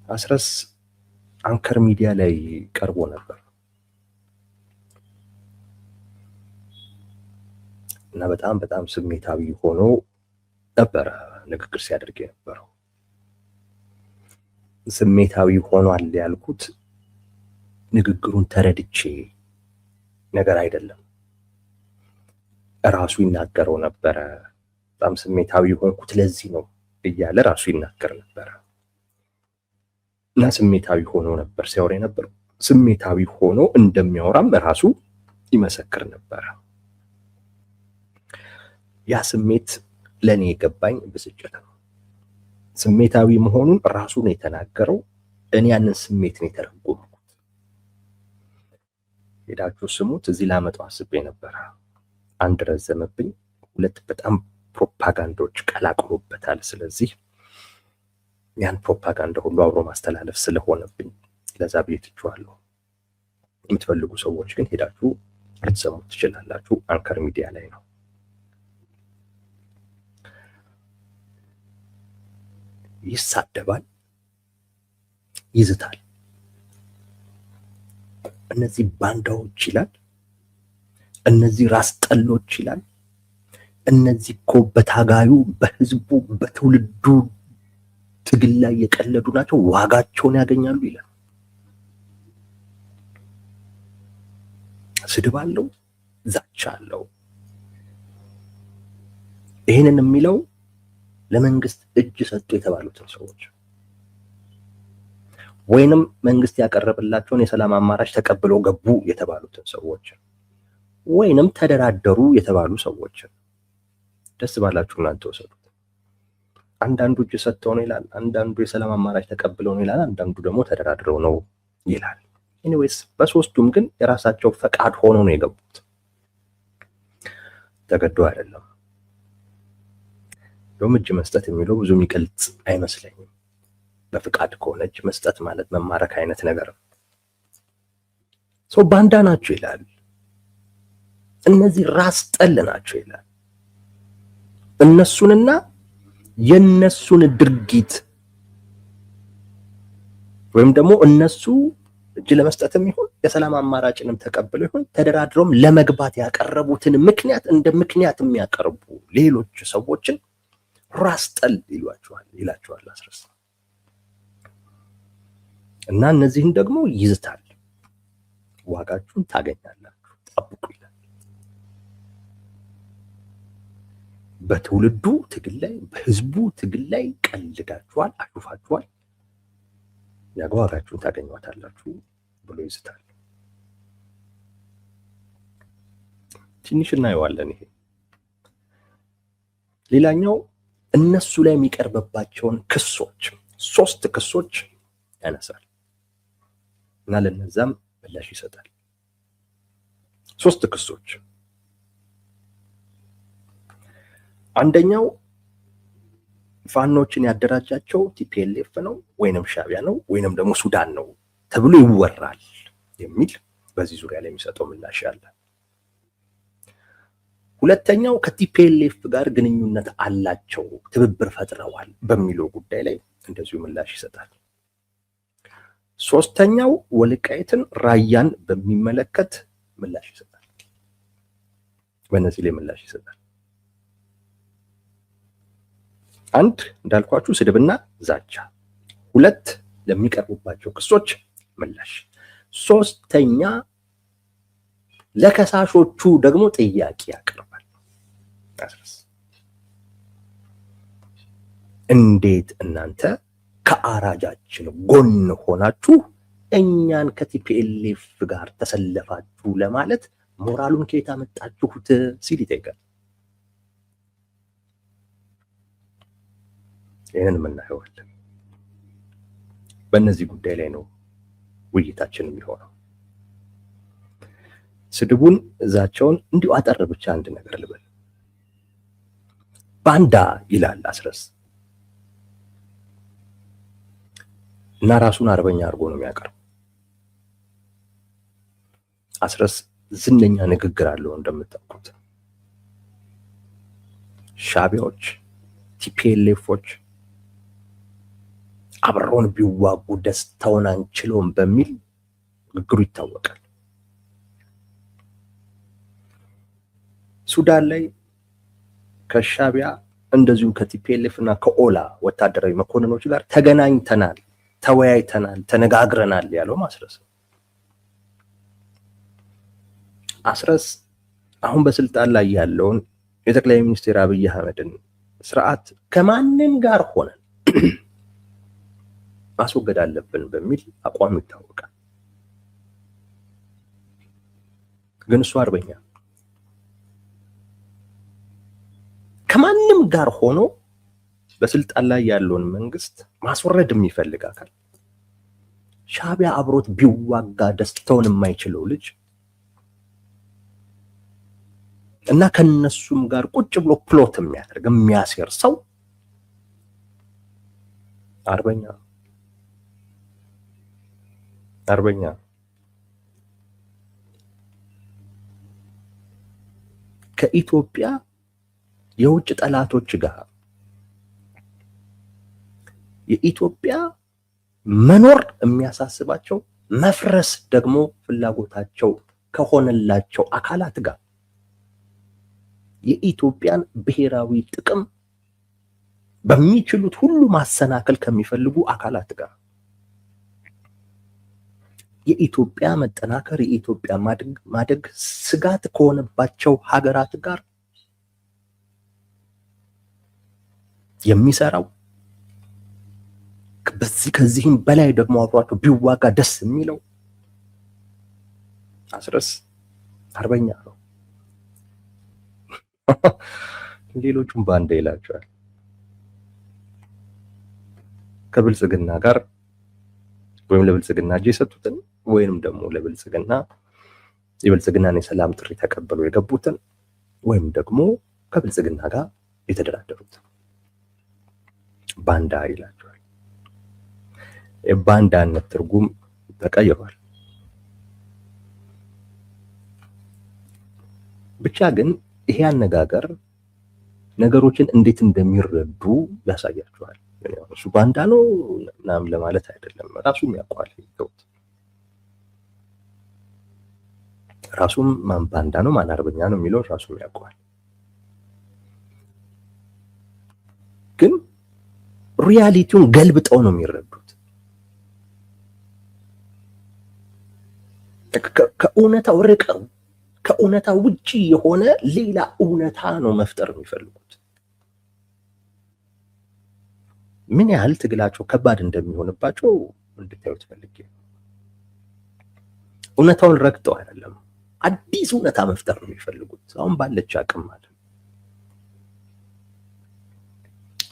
አስረስ አንከር ሚዲያ ላይ ቀርቦ ነበር እና በጣም ስሜታዊ ሆኖ ነበረ ንግግር ሲያደርግ የነበረው። ስሜታዊ ሆኗል ያልኩት ንግግሩን ተረድቼ ነገር አይደለም። ራሱ ይናገረው ነበረ። በጣም ስሜታዊ ሆንኩት ለዚህ ነው እያለ ራሱ ይናገር ነበረ እና ስሜታዊ ሆኖ ነበር ሲያወራ የነበረው። ስሜታዊ ሆኖ እንደሚያወራም ራሱ ይመሰክር ነበረ። ያ ስሜት ለኔ የገባኝ ብስጭት ነው። ስሜታዊ መሆኑን ራሱ ነው የተናገረው። እኔ ያንን ስሜት ነው የተረጎምኩት። ሄዳችሁ ስሙት። እዚህ ላመጣው አስቤ ነበረ። አንድ ረዘመብኝ፣ ሁለት በጣም ፕሮፓጋንዳዎች ቀላቅሎበታል። ስለዚህ ያን ፕሮፓጋንዳ ሁሉ አብሮ ማስተላለፍ ስለሆነብኝ ለዛ ብዬ ትቼዋለሁ። የምትፈልጉ ሰዎች ግን ሄዳችሁ ልትሰሙት ትችላላችሁ። አንከር ሚዲያ ላይ ነው። ይሳደባል፣ ይዝታል። እነዚህ ባንዳዎች ይላል፣ እነዚህ ራስ ጠሎች ይላል። እነዚህ እኮ በታጋዩ በህዝቡ በትውልዱ ትግል ላይ የቀለዱ ናቸው፣ ዋጋቸውን ያገኛሉ ይላል። ስድብ አለው፣ ዛቻ አለው። ይህንን የሚለው ለመንግስት እጅ ሰጡ የተባሉትን ሰዎች ወይንም መንግስት ያቀረበላቸውን የሰላም አማራጭ ተቀብለው ገቡ የተባሉትን ሰዎች ወይንም ተደራደሩ የተባሉ ሰዎች ደስ ባላችሁ እናንተ ወሰዱት። አንዳንዱ እጅ ሰጥተው ነው ይላል፣ አንዳንዱ የሰላም አማራጭ ተቀብለው ነው ይላል፣ አንዳንዱ ደግሞ ተደራድረው ነው ይላል። ኤኒዌይስ በሶስቱም ግን የራሳቸው ፈቃድ ሆኖ ነው የገቡት፣ ተገዶ አይደለም። ደም እጅ መስጠት የሚለው ብዙ የሚገልጽ አይመስለኝም። በፍቃድ ከሆነ እጅ መስጠት ማለት መማረክ አይነት ነገር ነው። ሰው ባንዳ ናቸው ይላል፣ እነዚህ ራስ ጠል ናቸው ይላል። እነሱንና የነሱን ድርጊት ወይም ደግሞ እነሱ እጅ ለመስጠትም ይሁን የሰላም አማራጭንም ተቀብለው ይሁን ተደራድረውም ለመግባት ያቀረቡትን ምክንያት እንደ ምክንያት የሚያቀርቡ ሌሎች ሰዎችን ራስ ጠል ይላቸዋል አስረስ። እና እነዚህን ደግሞ ይዝታል። ዋጋችሁን ታገኛላችሁ፣ ጠብቁ ይላል። በትውልዱ ትግል ላይ በህዝቡ ትግል ላይ ቀልዳችኋል፣ አሹፋችኋል፣ ነገ ዋጋችሁን ታገኟታላችሁ ብሎ ይዝታል። ትንሽ እናየዋለን። ይሄ ሌላኛው እነሱ ላይ የሚቀርብባቸውን ክሶች 3 ክሶች ያነሳል እና ለነዛም ምላሽ ይሰጣል። 3 ክሶች። አንደኛው ፋኖችን ያደራጃቸው ቲፒኤልኤፍ ነው ወይንም ሻቢያ ነው ወይንም ደግሞ ሱዳን ነው ተብሎ ይወራል የሚል በዚህ ዙሪያ ላይ የሚሰጠው ምላሽ አለ። ሁለተኛው ከቲፒኤልኤፍ ጋር ግንኙነት አላቸው፣ ትብብር ፈጥረዋል በሚለው ጉዳይ ላይ እንደዚሁ ምላሽ ይሰጣል። ሶስተኛው ወልቃይትን ራያን በሚመለከት ምላሽ ይሰጣል። በእነዚህ ላይ ምላሽ ይሰጣል። አንድ እንዳልኳችሁ ስድብና ዛቻ፣ 2 ለሚቀርቡባቸው ክሶች ምላሽ፣ 3ኛ ለከሳሾቹ ደግሞ ጥያቄ ያቀርባል። እንዴት እናንተ ከአራጃችን ጎን ሆናችሁ እኛን ከቲፒኤልኤፍ ጋር ተሰለፋችሁ ለማለት ሞራሉን ከየት አመጣችሁት ሲል ይጠይቃል። ይህንን የምናየዋለን። በእነዚህ ጉዳይ ላይ ነው ውይይታችን የሚሆነው። ስድቡን እዛቸውን እንዲሁ አጠር ብቻ አንድ ነገር ልበል። ባንዳ ይላል አስረስ እና ራሱን አርበኛ አድርጎ ነው የሚያቀርበው። አስረስ ዝነኛ ንግግር አለው እንደምታውቁት። ሻቢያዎች፣ ቲፒኤልኤፎች አብረውን ቢዋጉ ደስታውን አንችለውም በሚል ንግግሩ ይታወቃል። ሱዳን ላይ ከሻቢያ እንደዚሁ ከቲፒኤልኤፍ እና ከኦላ ወታደራዊ መኮንኖች ጋር ተገናኝተናል፣ ተወያይተናል፣ ተነጋግረናል ያለው ማስረስ ነው። አስረስ አሁን በስልጣን ላይ ያለውን የጠቅላይ ሚኒስትር አብይ አህመድን ስርዓት ከማንም ጋር ሆነን ማስወገድ አለብን በሚል አቋሙ ይታወቃል። ግን እሱ አርበኛ ከማንም ጋር ሆኖ በስልጣን ላይ ያለውን መንግስት ማስወረድ የሚፈልግ አካል ሻቢያ አብሮት ቢዋጋ ደስታውን የማይችለው ልጅ እና ከነሱም ጋር ቁጭ ብሎ ፕሎት የሚያደርግ የሚያሴር ሰው አርበኛ ከኢትዮጵያ የውጭ ጠላቶች ጋር የኢትዮጵያ መኖር የሚያሳስባቸው መፍረስ ደግሞ ፍላጎታቸው ከሆነላቸው አካላት ጋር የኢትዮጵያን ብሔራዊ ጥቅም በሚችሉት ሁሉ ማሰናከል ከሚፈልጉ አካላት ጋር የኢትዮጵያ መጠናከር የኢትዮጵያ ማደግ ስጋት ከሆነባቸው ሀገራት ጋር የሚሰራው ከዚህም በላይ ደግሞ አብሯቸው ቢዋጋ ደስ የሚለው አስረስ አርበኛ ነው። ሌሎቹም ባንዳ ይላቸዋል። ከብልጽግና ጋር ወይም ለብልጽግና እጅ የሰጡትን ወይንም ደግሞ ለብልጽግና የብልጽግናን የሰላም ጥሪ ተቀበሉ የገቡትን ወይም ደግሞ ከብልጽግና ጋር የተደራደሩትን ባንዳ ይላቸዋል። የባንዳነት ትርጉም ተቀይሯል። ብቻ ግን ይሄ አነጋገር ነገሮችን እንዴት እንደሚረዱ ያሳያቸዋል። እሱ ባንዳ ነው ምናምን ለማለት አይደለም። ራሱም ያውቀዋል። ራሱም ማን ባንዳ ነው ማን አርበኛ ነው የሚለው ራሱም ያውቀዋል። ግን ሪያሊቲውን ገልብጠው ነው የሚረዱት። ከእውነታው ርቀው ከእውነታው ውጪ የሆነ ሌላ እውነታ ነው መፍጠር የሚፈልጉት። ምን ያህል ትግላቸው ከባድ እንደሚሆንባቸው እንድታዩት ፈልጌ። እውነታውን ረግጠው አይደለም፣ አዲስ እውነታ መፍጠር ነው የሚፈልጉት። አሁን ባለች አቅም ማለት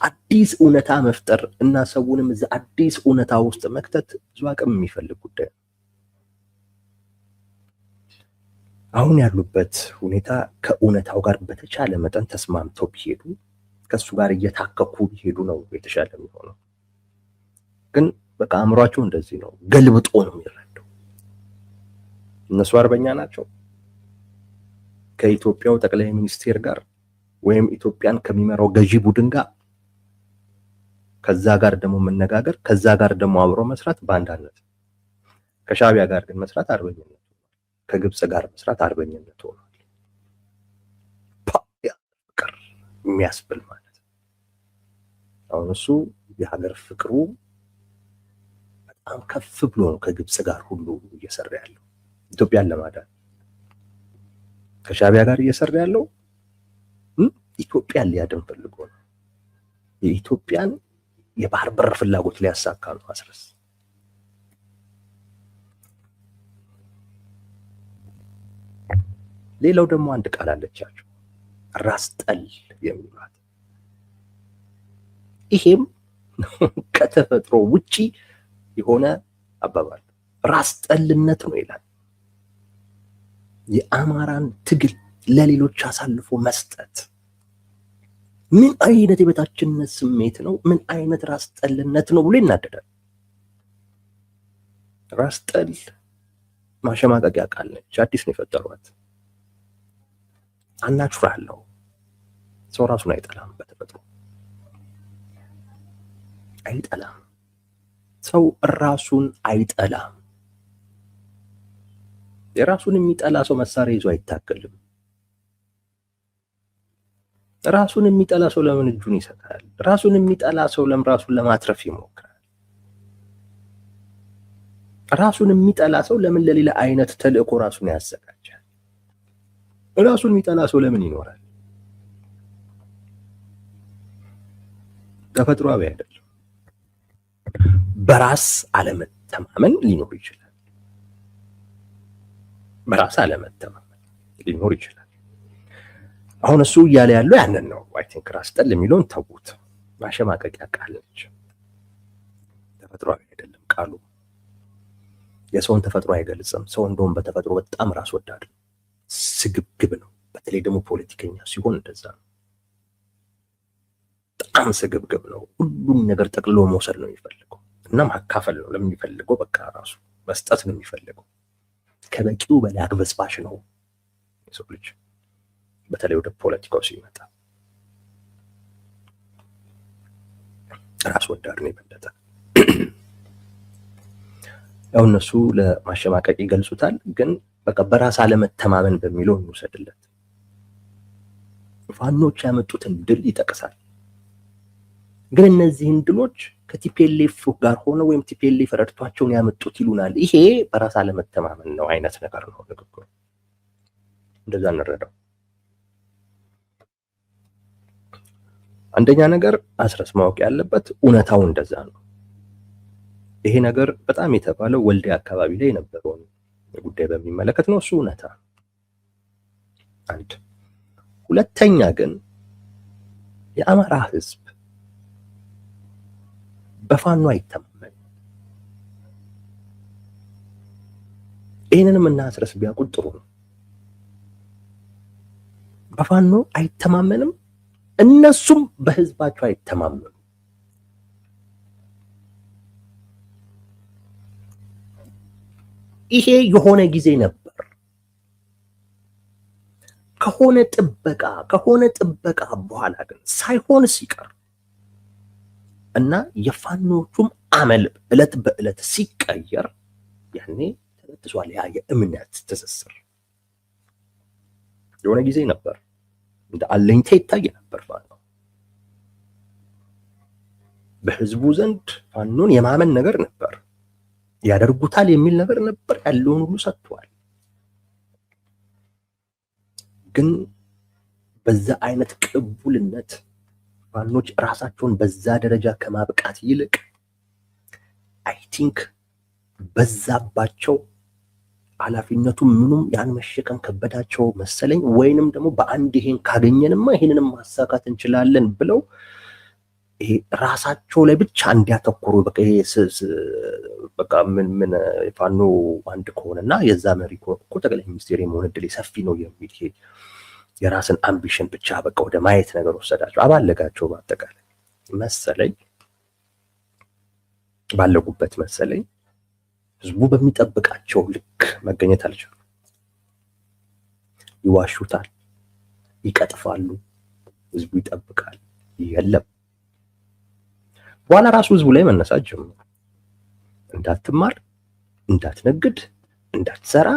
አዲስ እውነታ መፍጠር እና ሰውንም እዛ አዲስ እውነታ ውስጥ መክተት ብዙ አቅም የሚፈልግ ጉዳይ ነው። አሁን ያሉበት ሁኔታ ከእውነታው ጋር በተቻለ መጠን ተስማምተው ቢሄዱ ከሱ ጋር እየታከኩ ቢሄዱ ነው የተሻለ የሚሆነው። ግን በቃ አእምሯቸው እንደዚህ ነው፣ ገልብጦ ነው የሚረዳው። እነሱ አርበኛ ናቸው። ከኢትዮጵያው ጠቅላይ ሚኒስቴር ጋር ወይም ኢትዮጵያን ከሚመራው ገዢ ቡድን ጋር ከዛ ጋር ደግሞ መነጋገር፣ ከዛ ጋር ደግሞ አብሮ መስራት ባንዳነት። ከሻቢያ ጋር ግን መስራት አርበኝነት፣ ከግብጽ ጋር መስራት አርበኝነት ሆኗል። ፍቅር የሚያስብል ማለት ነው። አሁን እሱ የሀገር ፍቅሩ በጣም ከፍ ብሎ ነው ከግብጽ ጋር ሁሉ እየሰራ ያለው ኢትዮጵያን ለማዳን። ከሻቢያ ጋር እየሰራ ያለው ኢትዮጵያን ሊያድን ፈልጎ ነው። የኢትዮጵያን የባህር በር ፍላጎት ሊያሳካ ነው አስረስ። ሌላው ደግሞ አንድ ቃል አለቻቸው፣ ራስ ጠል የሚሏት። ይሄም ከተፈጥሮ ውጪ የሆነ አባባል ራስ ጠልነት ነው ይላል። የአማራን ትግል ለሌሎች አሳልፎ መስጠት ምን አይነት የበታችነት ስሜት ነው? ምን አይነት ራስ ጠልነት ነው ብሎ ይናደዳል። ራስ ጠል ማሸማቀቂያ ቃል ነች፣ አዲስ ነው የፈጠሯት። አናቹራል ነው። ሰው ራሱን አይጠላም፣ በተፈጥሮ አይጠላም። ሰው ራሱን አይጠላም። የራሱን የሚጠላ ሰው መሳሪያ ይዞ አይታገልም። ራሱን የሚጠላ ሰው ለምን እጁን ይሰጣል? ራሱን የሚጠላ ሰው ለምን ራሱን ለማትረፍ ይሞክራል? ራሱን የሚጠላ ሰው ለምን ለሌላ አይነት ተልእኮ ራሱን ያዘጋጃል? ራሱን የሚጠላ ሰው ለምን ይኖራል? ተፈጥሯዊ አይደለም። በራስ አለመተማመን ሊኖር ይችላል። በራስ አለመተማመን ሊኖር ይችላል። አሁን እሱ እያለ ያለው ያንን ነው። አይ ቲንክ ራስ ጠል የሚለውን ተውት። ማሸማቀቂያ ቃል ነች። ተፈጥሯዊ አይደለም ቃሉ። የሰውን ተፈጥሮ አይገልጽም። ሰው እንደውም በተፈጥሮ በጣም ራስ ወዳድ ነው፣ ስግብግብ ነው። በተለይ ደግሞ ፖለቲከኛ ሲሆን እንደዛ ነው። በጣም ስግብግብ ነው። ሁሉም ነገር ጠቅልሎ መውሰድ ነው የሚፈልገው እና ማካፈል ነው ለሚፈልገው። በቃ ራሱ መስጠት ነው የሚፈልገው። ከበቂው በላይ አግበስባሽ ነው የሰው ልጅ፣ በተለይ ወደ ፖለቲካው ሲመጣ ራስ ወዳድ ነው የበለጠ። ያው እነሱ ለማሸማቀቅ ይገልጹታል፣ ግን በቃ በራስ አለመተማመን በሚለው እንውሰድለት። ፋኖች ያመጡትን ድል ይጠቅሳል። ግን እነዚህን ድሎች ከቲፒኤልኤፍ ጋር ሆነ ወይም ቲፒኤልኤፍ ረድቷቸውን ያመጡት ይሉናል። ይሄ በራስ አለመተማመን ነው አይነት ነገር ነው ንግግሩ። እንደዛ እንረዳው። አንደኛ ነገር አስረስ ማወቅ ያለበት እውነታው እንደዛ ነው። ይሄ ነገር በጣም የተባለው ወልዲያ አካባቢ ላይ የነበረውን ጉዳይ በሚመለከት ነው። እሱ እውነታ አንድ። ሁለተኛ ግን የአማራ ህዝብ በፋኖ አይተማመን። ይህንንም እና አስረስ ቢያውቁት ጥሩ ነው። በፋኖ አይተማመንም፣ እነሱም በህዝባቸው አይተማመኑ። ይሄ የሆነ ጊዜ ነበር። ከሆነ ጥበቃ በኋላ ግን ሳይሆን ሲቀር እና የፋኖቹም አመል እለት በእለት ሲቀየር ያኔ ተበጥሷል። ያ የእምነት ትስስር የሆነ ጊዜ ነበር። እንደ አለኝታ ይታይ ነበር ፋኖ። በህዝቡ ዘንድ ፋኖን የማመን ነገር ነበር። ያደርጉታል የሚል ነገር ነበር። ያለውን ሁሉ ሰጥቷል። ግን በዛ አይነት ቅቡልነት ፋኖች ራሳቸውን በዛ ደረጃ ከማብቃት ይልቅ አይ ቲንክ በዛባቸው ኃላፊነቱ ምኑም ያን መሸከም ከበዳቸው መሰለኝ። ወይንም ደግሞ በአንድ ይሄን ካገኘንማ ይሄንንም ማሳካት እንችላለን ብለው ይሄ ራሳቸው ላይ ብቻ እንዲያተኩሩ በቃ ምን ፋኖ አንድ ከሆነና የዛ መሪ እኮ ጠቅላይ ሚኒስቴር የመሆን እድል ሰፊ ነው የሚል ይሄ የራስን አምቢሽን ብቻ በቃ ወደ ማየት ነገር ወሰዳቸው፣ አባለጋቸው። በአጠቃላይ መሰለኝ ባለጉበት መሰለኝ ህዝቡ በሚጠብቃቸው ልክ መገኘት አልቻሉም። ይዋሹታል፣ ይቀጥፋሉ፣ ህዝቡ ይጠብቃል፣ የለም። በኋላ ራሱ ህዝቡ ላይ መነሳት ጀመሩ። እንዳትማር፣ እንዳትነግድ፣ እንዳትሰራ፣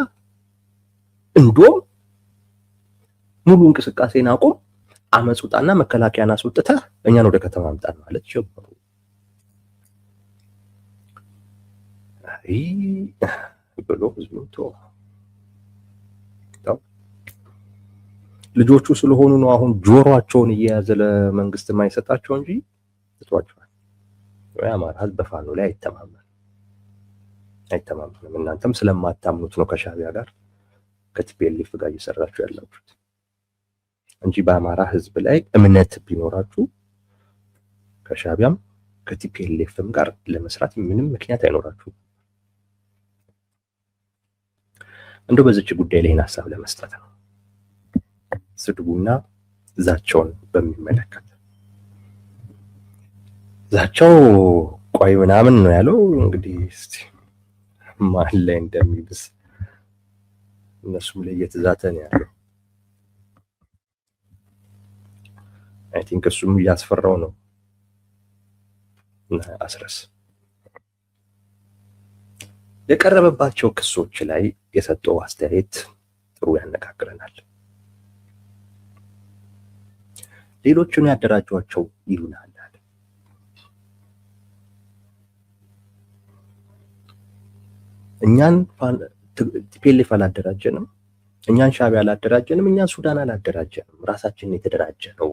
እንዶም ሙሉ እንቅስቃሴን አቁም፣ አመጽ ውጣና መከላከያን አስወጥተህ እኛን ወደ ከተማ አምጣን ማለት ጀመሩ። አይ ብሎ ህዝቡ ልጆቹ ስለሆኑ ነው አሁን ጆሮአቸውን እየያዘ ለመንግስት የማይሰጣቸው እንጂ ትቷቸዋል። የአማራ ህዝብ በፋኖ ላይ አይተማመንም። እናንተም ስለማታምኑት ነው ከሻቢያ ጋር ከቲፒኤልኤፍ ጋር እየሰራችሁ ያላችሁት እንጂ በአማራ ህዝብ ላይ እምነት ቢኖራችሁ ከሻቢያም ከቲፒኤልኤፍም ጋር ለመስራት ምንም ምክንያት አይኖራችሁም። እንደው በዚች ጉዳይ ላይ ሀሳብ ለመስጠት ነው። ስድቡና ዛቻውን በሚመለከት ዛቻው ቆይ ምናምን ነው ያለው። እንግዲህ እስቲ ማን ላይ እንደሚብስ እነሱም ላይ እየተዛተ ነው ያለው። አይ ቲንክ እሱም እያስፈራው ነው አስረስ የቀረበባቸው ክሶች ላይ የሰጠው አስተያየት ጥሩ ያነጋግረናል። ሌሎቹን ያደራጇቸው ይሉናል። እኛን ቲፒኤልኤፍ አላደራጀንም፣ እኛን ሻዕቢያ አላደራጀንም፣ እኛን ሱዳን አላደራጀንም፣ ራሳችንን የተደራጀ ነው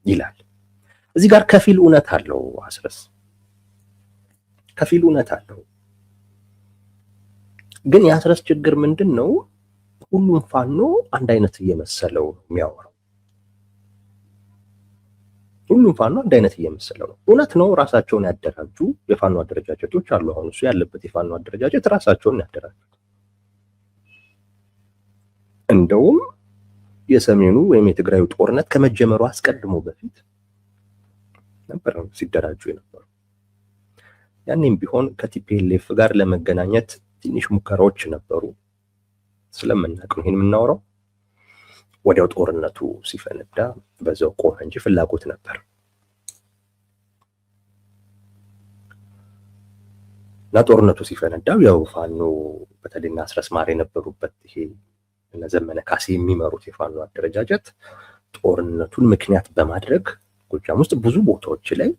ይላል። እዚህ ጋር ከፊል እውነት አለው። አስረስ ከፊል እውነት አለው። ግን የአስረስ ችግር ምንድን ነው? ሁሉም ፋኖ አንድ አይነት እየመሰለው ነው የሚያወራው። ሁሉም ፋኖ አንድ አይነት እየመሰለው ነው። እውነት ነው፣ ራሳቸውን ያደራጁ የፋኖ አደረጃጀቶች አሉ። አሁን እሱ ያለበት የፋኖ አደረጃጀት ራሳቸውን ያደራጁ። እንደውም የሰሜኑ ወይም የትግራዩ ጦርነት ከመጀመሩ አስቀድሞ በፊት ነበር ሲደራጁ የነበሩ። ያኔም ቢሆን ከቲፒኤልኤፍ ጋር ለመገናኘት ትንሽ ሙከራዎች ነበሩ። ስለምናውቅ ነው ይሄን የምናወራው። ወዲያው ጦርነቱ ሲፈነዳ በዛው ቆመ እንጂ ፍላጎት ነበር። እና ጦርነቱ ሲፈነዳው ያው ፋኖ በተለይና አስረስ ማረ የነበሩበት ይሄ እነ ዘመነ ካሴ የሚመሩት የፋኖ አደረጃጀት ጦርነቱን ምክንያት በማድረግ ጎጃም ውስጥ ብዙ ቦታዎች ላይ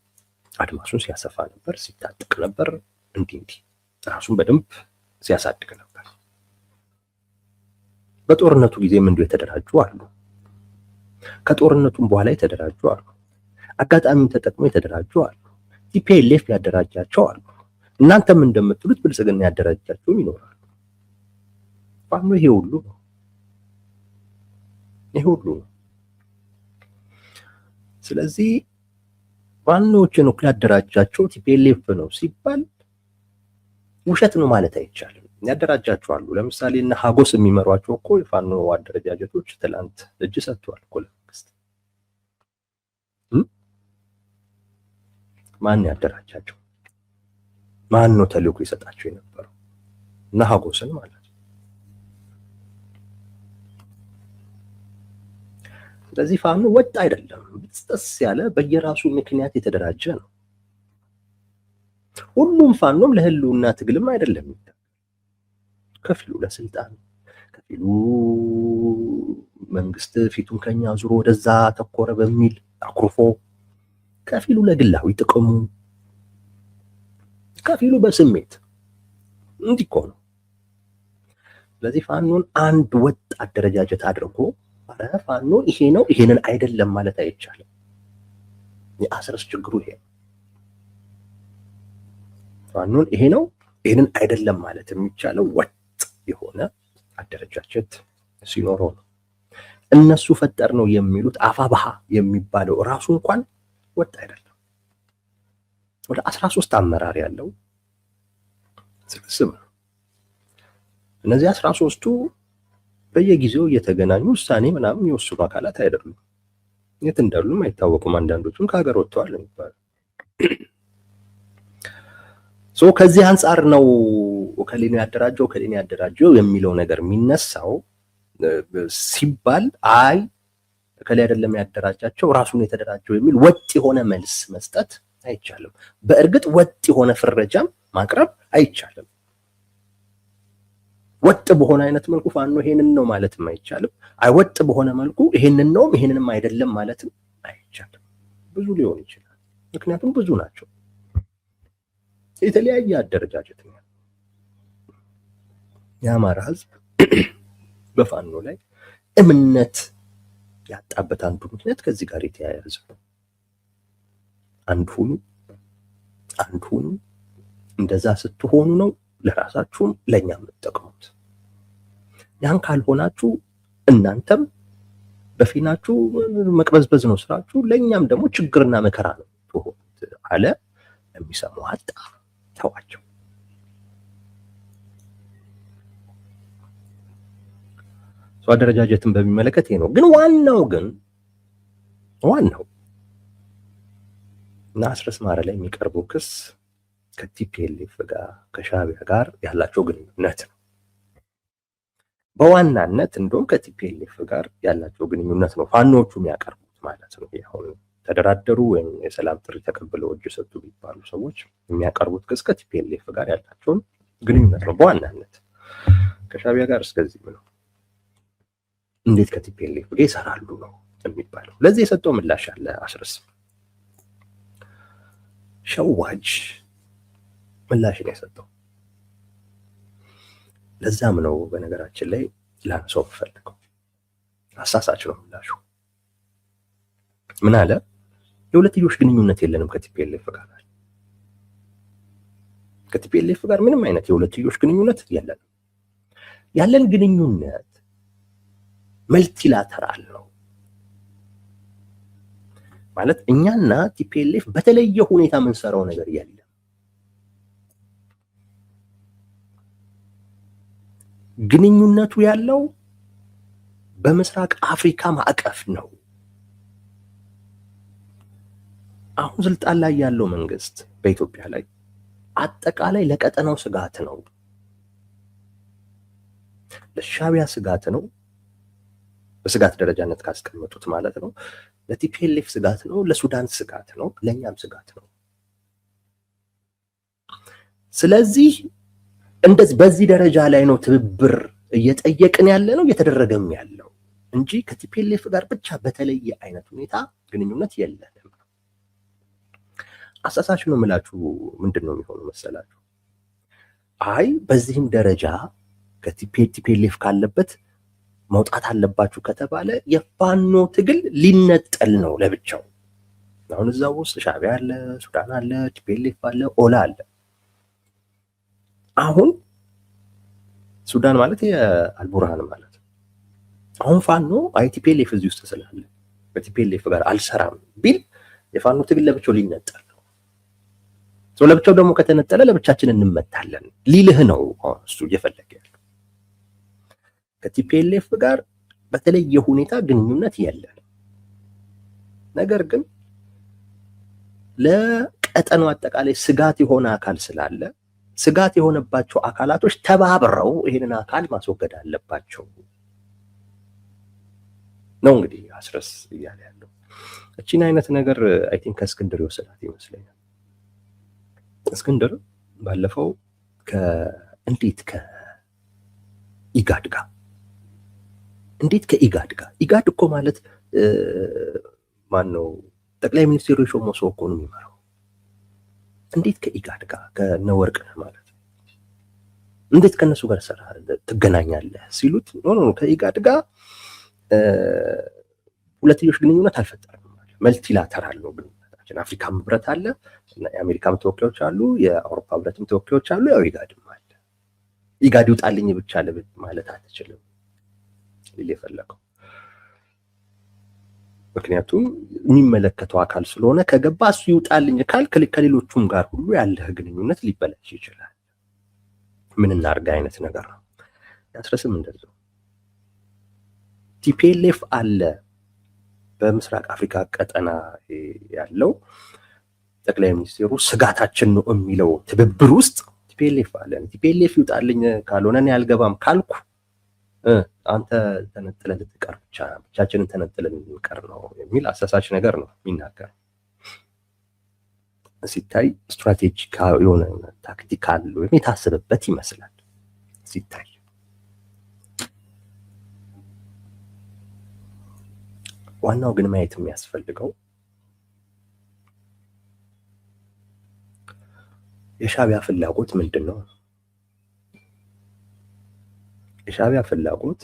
አድማሱን ሲያሰፋ ነበር፣ ሲታጠቅ ነበር፣ እንዲህ ራሱን በደንብ ሲያሳድግ ነበር። በጦርነቱ ጊዜም እንዲሁ የተደራጁ አሉ። ከጦርነቱም በኋላ የተደራጁ አሉ። አጋጣሚውን ተጠቅሞ የተደራጁ አሉ። ቲፒኤልኤፍ ያደራጃቸው አሉ። እናንተም እንደምትሉት ብልጽግና ያደራጃቸውም ይኖራሉ። ፋኖ ይሄ ሁሉ ነው። ይሄ ሁሉ ነው። ስለዚህ ፋኖዎችን እኮ ያደራጃቸው ቲፒኤልኤፍ ነው ሲባል ውሸት ነው ማለት አይቻልም። ያደራጃቸዋሉ። ለምሳሌ እነ ሀጎስ የሚመሯቸው እኮ የፋኖ አደረጃጀቶች ትላንት እጅ ሰጥተዋል እኮ ለመንግስት። ማን ያደራጃቸው? ማን ነው ተልዕኮ ይሰጣቸው የነበረው? እነ ሀጎስን ማለት ነው። ስለዚህ ፋኖ ወጥ አይደለም፣ ብጥስጥስ ያለ በየራሱ ምክንያት የተደራጀ ነው። ሁሉም ፋኖም ለህልውና ትግልም አይደለም። ከፊሉ ለስልጣን፣ ከፊሉ መንግስት ፊቱን ከኛ ዙሮ ወደዛ ተኮረ በሚል አኩርፎ፣ ከፊሉ ለግላዊ ጥቅሙ፣ ከፊሉ በስሜት እንዲህ እኮ ነው። ስለዚህ ፋኖን አንድ ወጥ አደረጃጀት አድርጎ አረ ፋኖ ይሄ ነው ይሄንን አይደለም ማለት አይቻልም። የአስረስ ችግሩ ይሄ ነው። ፋኖን ይሄ ነው ይሄንን አይደለም ማለት የሚቻለው ወጥ የሆነ አደረጃጀት ሲኖረው ነው። እነሱ ፈጠር ነው የሚሉት አፋባሃ የሚባለው ራሱ እንኳን ወጥ አይደለም። ወደ 13 አመራር ያለው ስብስብ ነው። እነዚህ 13ቱ በየጊዜው እየተገናኙ ውሳኔ ምናምን የሚወስኑ አካላት አይደሉም። የት እንዳሉም አይታወቁም። አንዳንዶቹም ከሀገር ወጥተዋል የሚባለው። ከዚህ አንጻር ነው ከሌላ ያደራጀው ከሌላ ያደራጀው የሚለው ነገር የሚነሳው ሲባል አይ ከሌላ አይደለም ያደራጃቸው ራሱን የተደራጀው የሚል ወጥ የሆነ መልስ መስጠት አይቻልም። በእርግጥ ወጥ የሆነ ፍረጃም ማቅረብ አይቻልም። ወጥ በሆነ አይነት መልኩ ፋኖ ይሄንን ነው ማለትም አይቻልም። ወጥ በሆነ መልኩ ይሄንን ነው ይሄንንም አይደለም ማለትም አይቻልም። ብዙ ሊሆን ይችላል። ምክንያቱም ብዙ ናቸው። የተለያየ አደረጃጀት ነው። የአማራ ህዝብ በፋኖ ላይ እምነት ያጣበት አንዱ ምክንያት ከዚህ ጋር የተያያዘ ነው። አንድ ሁኑ እንደዛ ስትሆኑ ነው ለራሳችሁም ለኛም የምትጠቅሙት። ያን ካልሆናችሁ እናንተም በፊናችሁ መቅበዝበዝ ነው ስራችሁ፣ ለኛም ደግሞ ችግርና መከራ ነው ትሆኑት አለ። የሚሰሙ አጣ፣ ተዋቸው። አደረጃጀትን በሚመለከት ይሄ ነው። ግን ዋናው እና አስረስ ማረ ላይ የሚቀርበው ክስ ከቲፒኤልኤፍ ጋር ከሻዕቢያ ጋር ያላቸው ግንኙነት ነው። በዋናነት እንደውም ከቲፒኤልኤፍ ጋር ያላቸው ግንኙነት ነው ፋኖቹ የሚያቀርቡት ማለት ነው። አሁን ተደራደሩ ወይም የሰላም ጥሪ ተቀብለው እጅ ሰጡ ቢባሉ ሰዎች የሚያቀርቡት ክስ ከቲፒኤልኤፍ ጋር ያላቸውን ግንኙነት ነው በዋናነት ከሻቢያ ጋር እስከዚህ ነው። እንዴት ከቲፒኤልኤፍ ጋር ይሰራሉ ነው የሚባለው። ለዚህ የሰጠው ምላሽ አለ አስረስ ሸዋጅ ምላሽ ነው የሰጠው። ለዛም ነው በነገራችን ላይ ላንሳው ፈልገው አሳሳች ነው ምላሹ። ምን አለ? የሁለትዮሽ ግንኙነት የለንም ከቲፒኤልኤፍ ጋር። ከቲፒኤልኤፍ ጋር ምንም አይነት የሁለትዮሽ ግንኙነት የለንም። ያለን ግንኙነት መልቲላተራል ነው ማለት እኛና ቲፒኤልኤፍ በተለየ ሁኔታ የምንሰራው ነገር የለም። ግንኙነቱ ያለው በምስራቅ አፍሪካ ማዕቀፍ ነው። አሁን ስልጣን ላይ ያለው መንግስት በኢትዮጵያ ላይ አጠቃላይ ለቀጠናው ስጋት ነው። ለሻቢያ ስጋት ነው፣ በስጋት ደረጃነት ካስቀመጡት ማለት ነው። ለቲፒኤልኤፍ ስጋት ነው፣ ለሱዳን ስጋት ነው፣ ለኛም ስጋት ነው። ስለዚህ እንደዚህ በዚህ ደረጃ ላይ ነው ትብብር እየጠየቅን ያለ ነው እየተደረገም ያለው እንጂ ከቲፒኤልኤፍ ጋር ብቻ በተለየ አይነት ሁኔታ ግንኙነት የለንም። አሳሳች ነው የምላችሁ ምንድን ነው የሚሆነው መሰላችሁ? አይ በዚህም ደረጃ ከቲፒኤልኤፍ ካለበት መውጣት አለባችሁ ከተባለ የፋኖ ትግል ሊነጠል ነው ለብቻው። አሁን እዛው ውስጥ ሻቢያ አለ፣ ሱዳን አለ፣ ቲፒኤልኤፍ አለ፣ ኦላ አለ። አሁን ሱዳን ማለት የአልቡርሃን ማለት ነው። አሁን ፋኖ ቲፒኤልኤፍ እዚህ ውስጥ ስላለ በቲፒኤልኤፍ ጋር አልሰራም ቢል የፋኖ ትግል ለብቻው ሊነጠል ነው። ለብቻው ደግሞ ከተነጠለ ለብቻችን እንመታለን ሊልህ ነው እሱ እየፈለገ ያለው። ከቲፒኤልኤፍ ጋር በተለየ ሁኔታ ግንኙነት የለንም። ነገር ግን ለቀጠናው አጠቃላይ ስጋት የሆነ አካል ስላለ ስጋት የሆነባቸው አካላቶች ተባብረው ይሄንን አካል ማስወገድ አለባቸው ነው እንግዲህ አስረስ እያለ ያለው። እቺን አይነት ነገር አይ ቲንክ ከእስክንድር የወሰዳት ይመስለኛል። እስክንድር ባለፈው እንዴት ከኢጋድ ጋር ኢጋድ እኮ ማለት ማን ነው? ጠቅላይ ሚኒስትሩ የሾመው ሰው እኮ ነው የሚመራው። እንዴት ከኢጋድ ጋር ከነወርቅነህ ማለት እንዴት ከነሱ ጋር ትገናኛለህ ሲሉት ኖ ከኢጋድ ጋር ሁለትዮሽ ግንኙነት አልፈጠረም ማለት መልቲላተራል ነው ግንኙነታችን። አፍሪካም ህብረት አለ፣ የአሜሪካም ተወካዮች አሉ፣ የአውሮፓ ህብረትም ተወካዮች አሉ፣ ያው ኢጋድም አለ። ኢጋድ ይውጣልኝ ብቻ ማለት አትችልም ሊል የፈለገው ምክንያቱም የሚመለከተው አካል ስለሆነ ከገባ እሱ ይውጣልኝ ካልክ ከሌሎቹም ጋር ሁሉ ያለህ ግንኙነት ሊበላሽ ይችላል። ምን እናርጋ አይነት ነገር ነው። ያስረስም እንደዛው ቲፒኤልኤፍ አለ በምስራቅ አፍሪካ ቀጠና ያለው ጠቅላይ ሚኒስትሩ ስጋታችን ነው የሚለው ትብብር ውስጥ ቲፒኤልኤፍ አለ። ቲፒኤልኤፍ ይውጣልኝ ካልሆነ እኔ አልገባም ካልኩ አንተ ተነጥለህ ልትቀር ብቻችንን ተነጥለን ልንቀር ነው የሚል አሳሳች ነገር ነው የሚናገር። ሲታይ ስትራቴጂካል የሆነ ታክቲካል ወይም የታሰበበት ይመስላል ሲታይ። ዋናው ግን ማየት የሚያስፈልገው የሻቢያ ፍላጎት ምንድን ነው? የሻቢያ ፍላጎት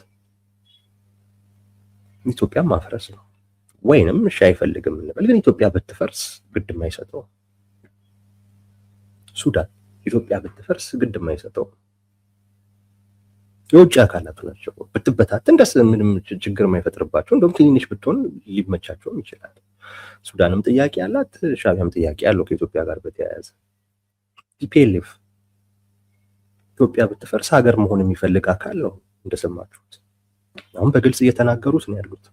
ኢትዮጵያን ማፍረስ ነው። ወይንም እሺ አይፈልግም እንበል፣ ግን ኢትዮጵያ ብትፈርስ ግድ የማይሰጠው ሱዳን ኢትዮጵያ ብትፈርስ ግድ የማይሰጠው የውጭ አካላቱ ናቸው። ብትበታትን ደስ ምንም ችግር የማይፈጥርባቸው እንደውም ትንሽ ብትሆን ሊመቻቸውም ይችላል። ሱዳንም ጥያቄ አላት፣ ሻቢያም ጥያቄ አለው ከኢትዮጵያ ጋር በተያያዘ። ቲፒኤልኤፍ ኢትዮጵያ ብትፈርስ ሀገር መሆን የሚፈልግ አካል ነው እንደሰማችሁት። አሁን በግልጽ እየተናገሩት ነው ያሉት።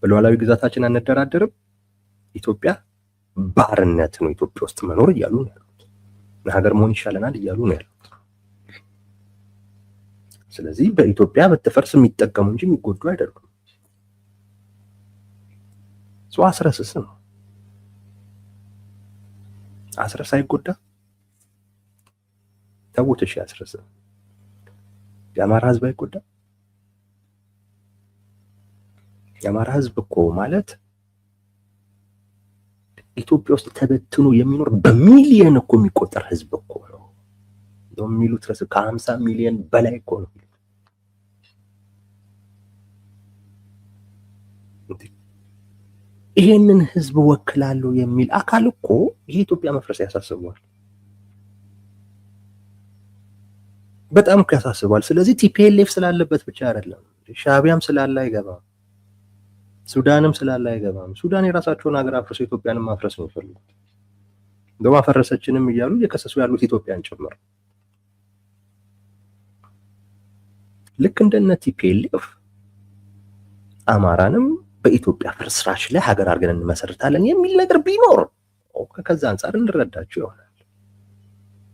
በሉዓላዊ ግዛታችን አንደራደርም፣ ኢትዮጵያ ባርነት ነው ኢትዮጵያ ውስጥ መኖር እያሉ ነው ያሉት። ሀገር መሆን ይሻለናል እያሉ ነው ያሉት። ስለዚህ በኢትዮጵያ ብትፈርስ የሚጠቀሙ እንጂ የሚጎዱ አይደሉም። አስረስስ ነው አስረስ አይጎዳ ተውት። እሺ ያስረሳ የአማራ ህዝብ አይጎዳም? የአማራ ህዝብ እኮ ማለት ኢትዮጵያ ውስጥ ተበትኖ የሚኖር በሚሊየን እኮ የሚቆጠር ህዝብ እኮ ነው። የሚሉት ከ50 ሚሊዮን በላይ እኮ ነው። ይሄንን ህዝብ ወክላለሁ የሚል አካል እኮ የኢትዮጵያ መፍረስ ያሳስበዋል፣ በጣም እኮ ያሳስበዋል። ስለዚህ ቲፒኤልኤፍ ስላለበት ብቻ አይደለም፣ ሻዕቢያም ስላለ አይገባም፣ ሱዳንም ስላለ አይገባም። ሱዳን የራሳቸውን ሀገር አፍርሰው ኢትዮጵያንም ማፍረስ ነው የሚፈልጉት። እንደውም አፈረሰችንም እያሉ እየከሰሱ ያሉት ኢትዮጵያን ጭምር። ልክ እንደነ ቲፒኤልኤፍ አማራንም በኢትዮጵያ ፍርስራሽ ላይ ሀገር አድርገን እንመሰርታለን የሚል ነገር ቢኖር ከዛ አንጻር እንረዳቸው ይሆናል።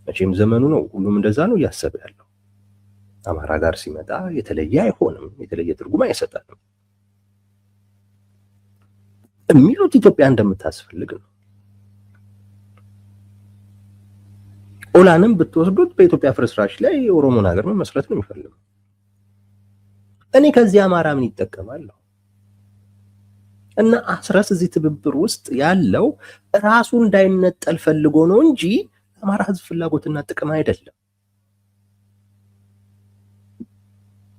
መቼም ዘመኑ ነው፣ ሁሉም እንደዛ ነው እያሰበ ያለው። አማራ ጋር ሲመጣ የተለየ አይሆንም፣ የተለየ ትርጉም አይሰጠንም የሚሉት ኢትዮጵያ እንደምታስፈልግ ነው። ኦላንም ብትወስዱት በኢትዮጵያ ፍርስራሽ ላይ የኦሮሞን ሀገር መመስረት ነው የሚፈልገው። እኔ ከዚህ አማራ ምን ይጠቀማለሁ? እና አስረስ እዚህ ትብብር ውስጥ ያለው ራሱ እንዳይነጠል ፈልጎ ነው እንጂ አማራ ህዝብ ፍላጎትና ጥቅም አይደለም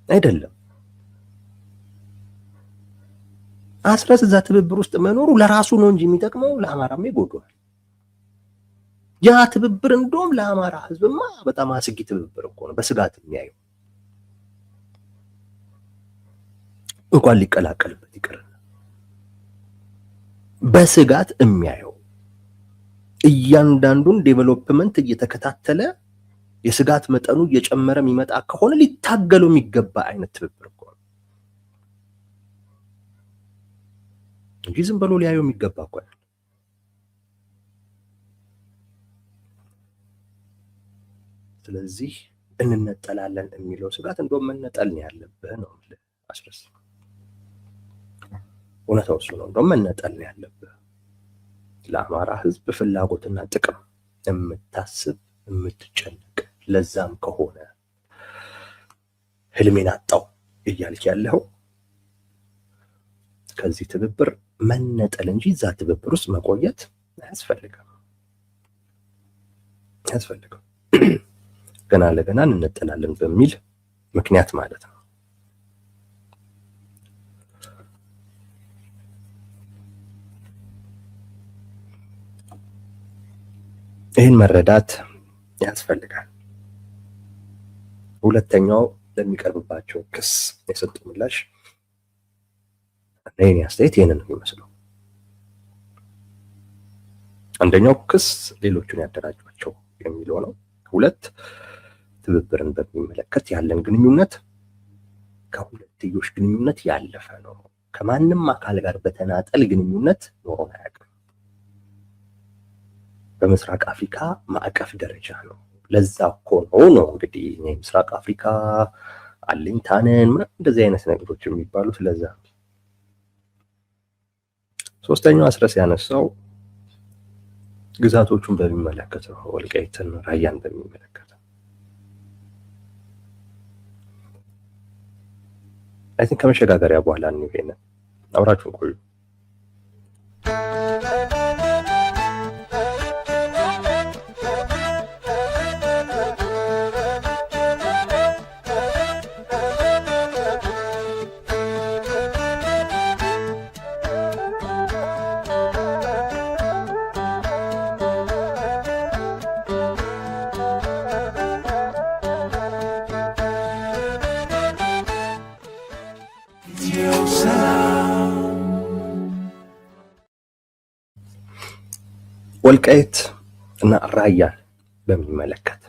አይደለም። አስረስ እዛ ትብብር ውስጥ መኖሩ ለራሱ ነው እንጂ የሚጠቅመው ለአማራም ይጎዳል። ያ ትብብር እንደውም ለአማራ ህዝብማ በጣም አስጊ ትብብር እኮ ነው። በስጋት የሚያየው እንኳን ሊቀላቀልበት ይቅርና በስጋት የሚያየው እያንዳንዱን ዴቨሎፕመንት እየተከታተለ የስጋት መጠኑ እየጨመረ የሚመጣ ከሆነ ሊታገለው የሚገባ አይነት ትብብር እኮ ነው እንጂ ዝም ብሎ ሊያየው የሚገባ እኮ ነው። ስለዚህ እንነጠላለን የሚለው ስጋት እንደውም መነጠል ነው ያለብህ ነው አስረስ። እውነታው እሱ ነው። እንደውም መነጠል ነው ያለብህ። ለአማራ ህዝብ ፍላጎትና ጥቅም የምታስብ የምትጨነቅ፣ ለዛም ከሆነ ህልሜን አጣው እያልክ ያለው ከዚህ ትብብር መነጠል እንጂ እዛ ትብብር ውስጥ መቆየት አያስፈልግም። ገና ለገና እንነጠላለን በሚል ምክንያት ማለት ነው። ይህን መረዳት ያስፈልጋል። ሁለተኛው ለሚቀርብባቸው ክስ የሰጡ ምላሽ እኔ አስተያየት ይሄንን ነው የሚመስለው። አንደኛው ክስ ሌሎቹን ያደራጇቸው የሚለው ነው። ሁለት ትብብርን በሚመለከት ያለን ግንኙነት ከሁለትዮሽ ግንኙነት ያለፈ ነው። ከማንም አካል ጋር በተናጠል ግንኙነት ኖሮን አያውቅም። በምስራቅ አፍሪካ ማዕቀፍ ደረጃ ነው። ለዛ እኮ ነው እንግዲህ ምስራቅ አፍሪካ አለኝታነን እንደዚህ አይነት ነገሮች የሚባሉት ለዛ ነው። ሶስተኛው አስረስ ያነሳው ግዛቶቹን በሚመለከት ነው። ወልቃይትን፣ ራያን በሚመለከት አይ ቲንክ ከመሸጋገሪያ በኋላ ነው ይሄንን አብራችሁን ቆዩ። ወልቃይት እና ራያን በሚመለከት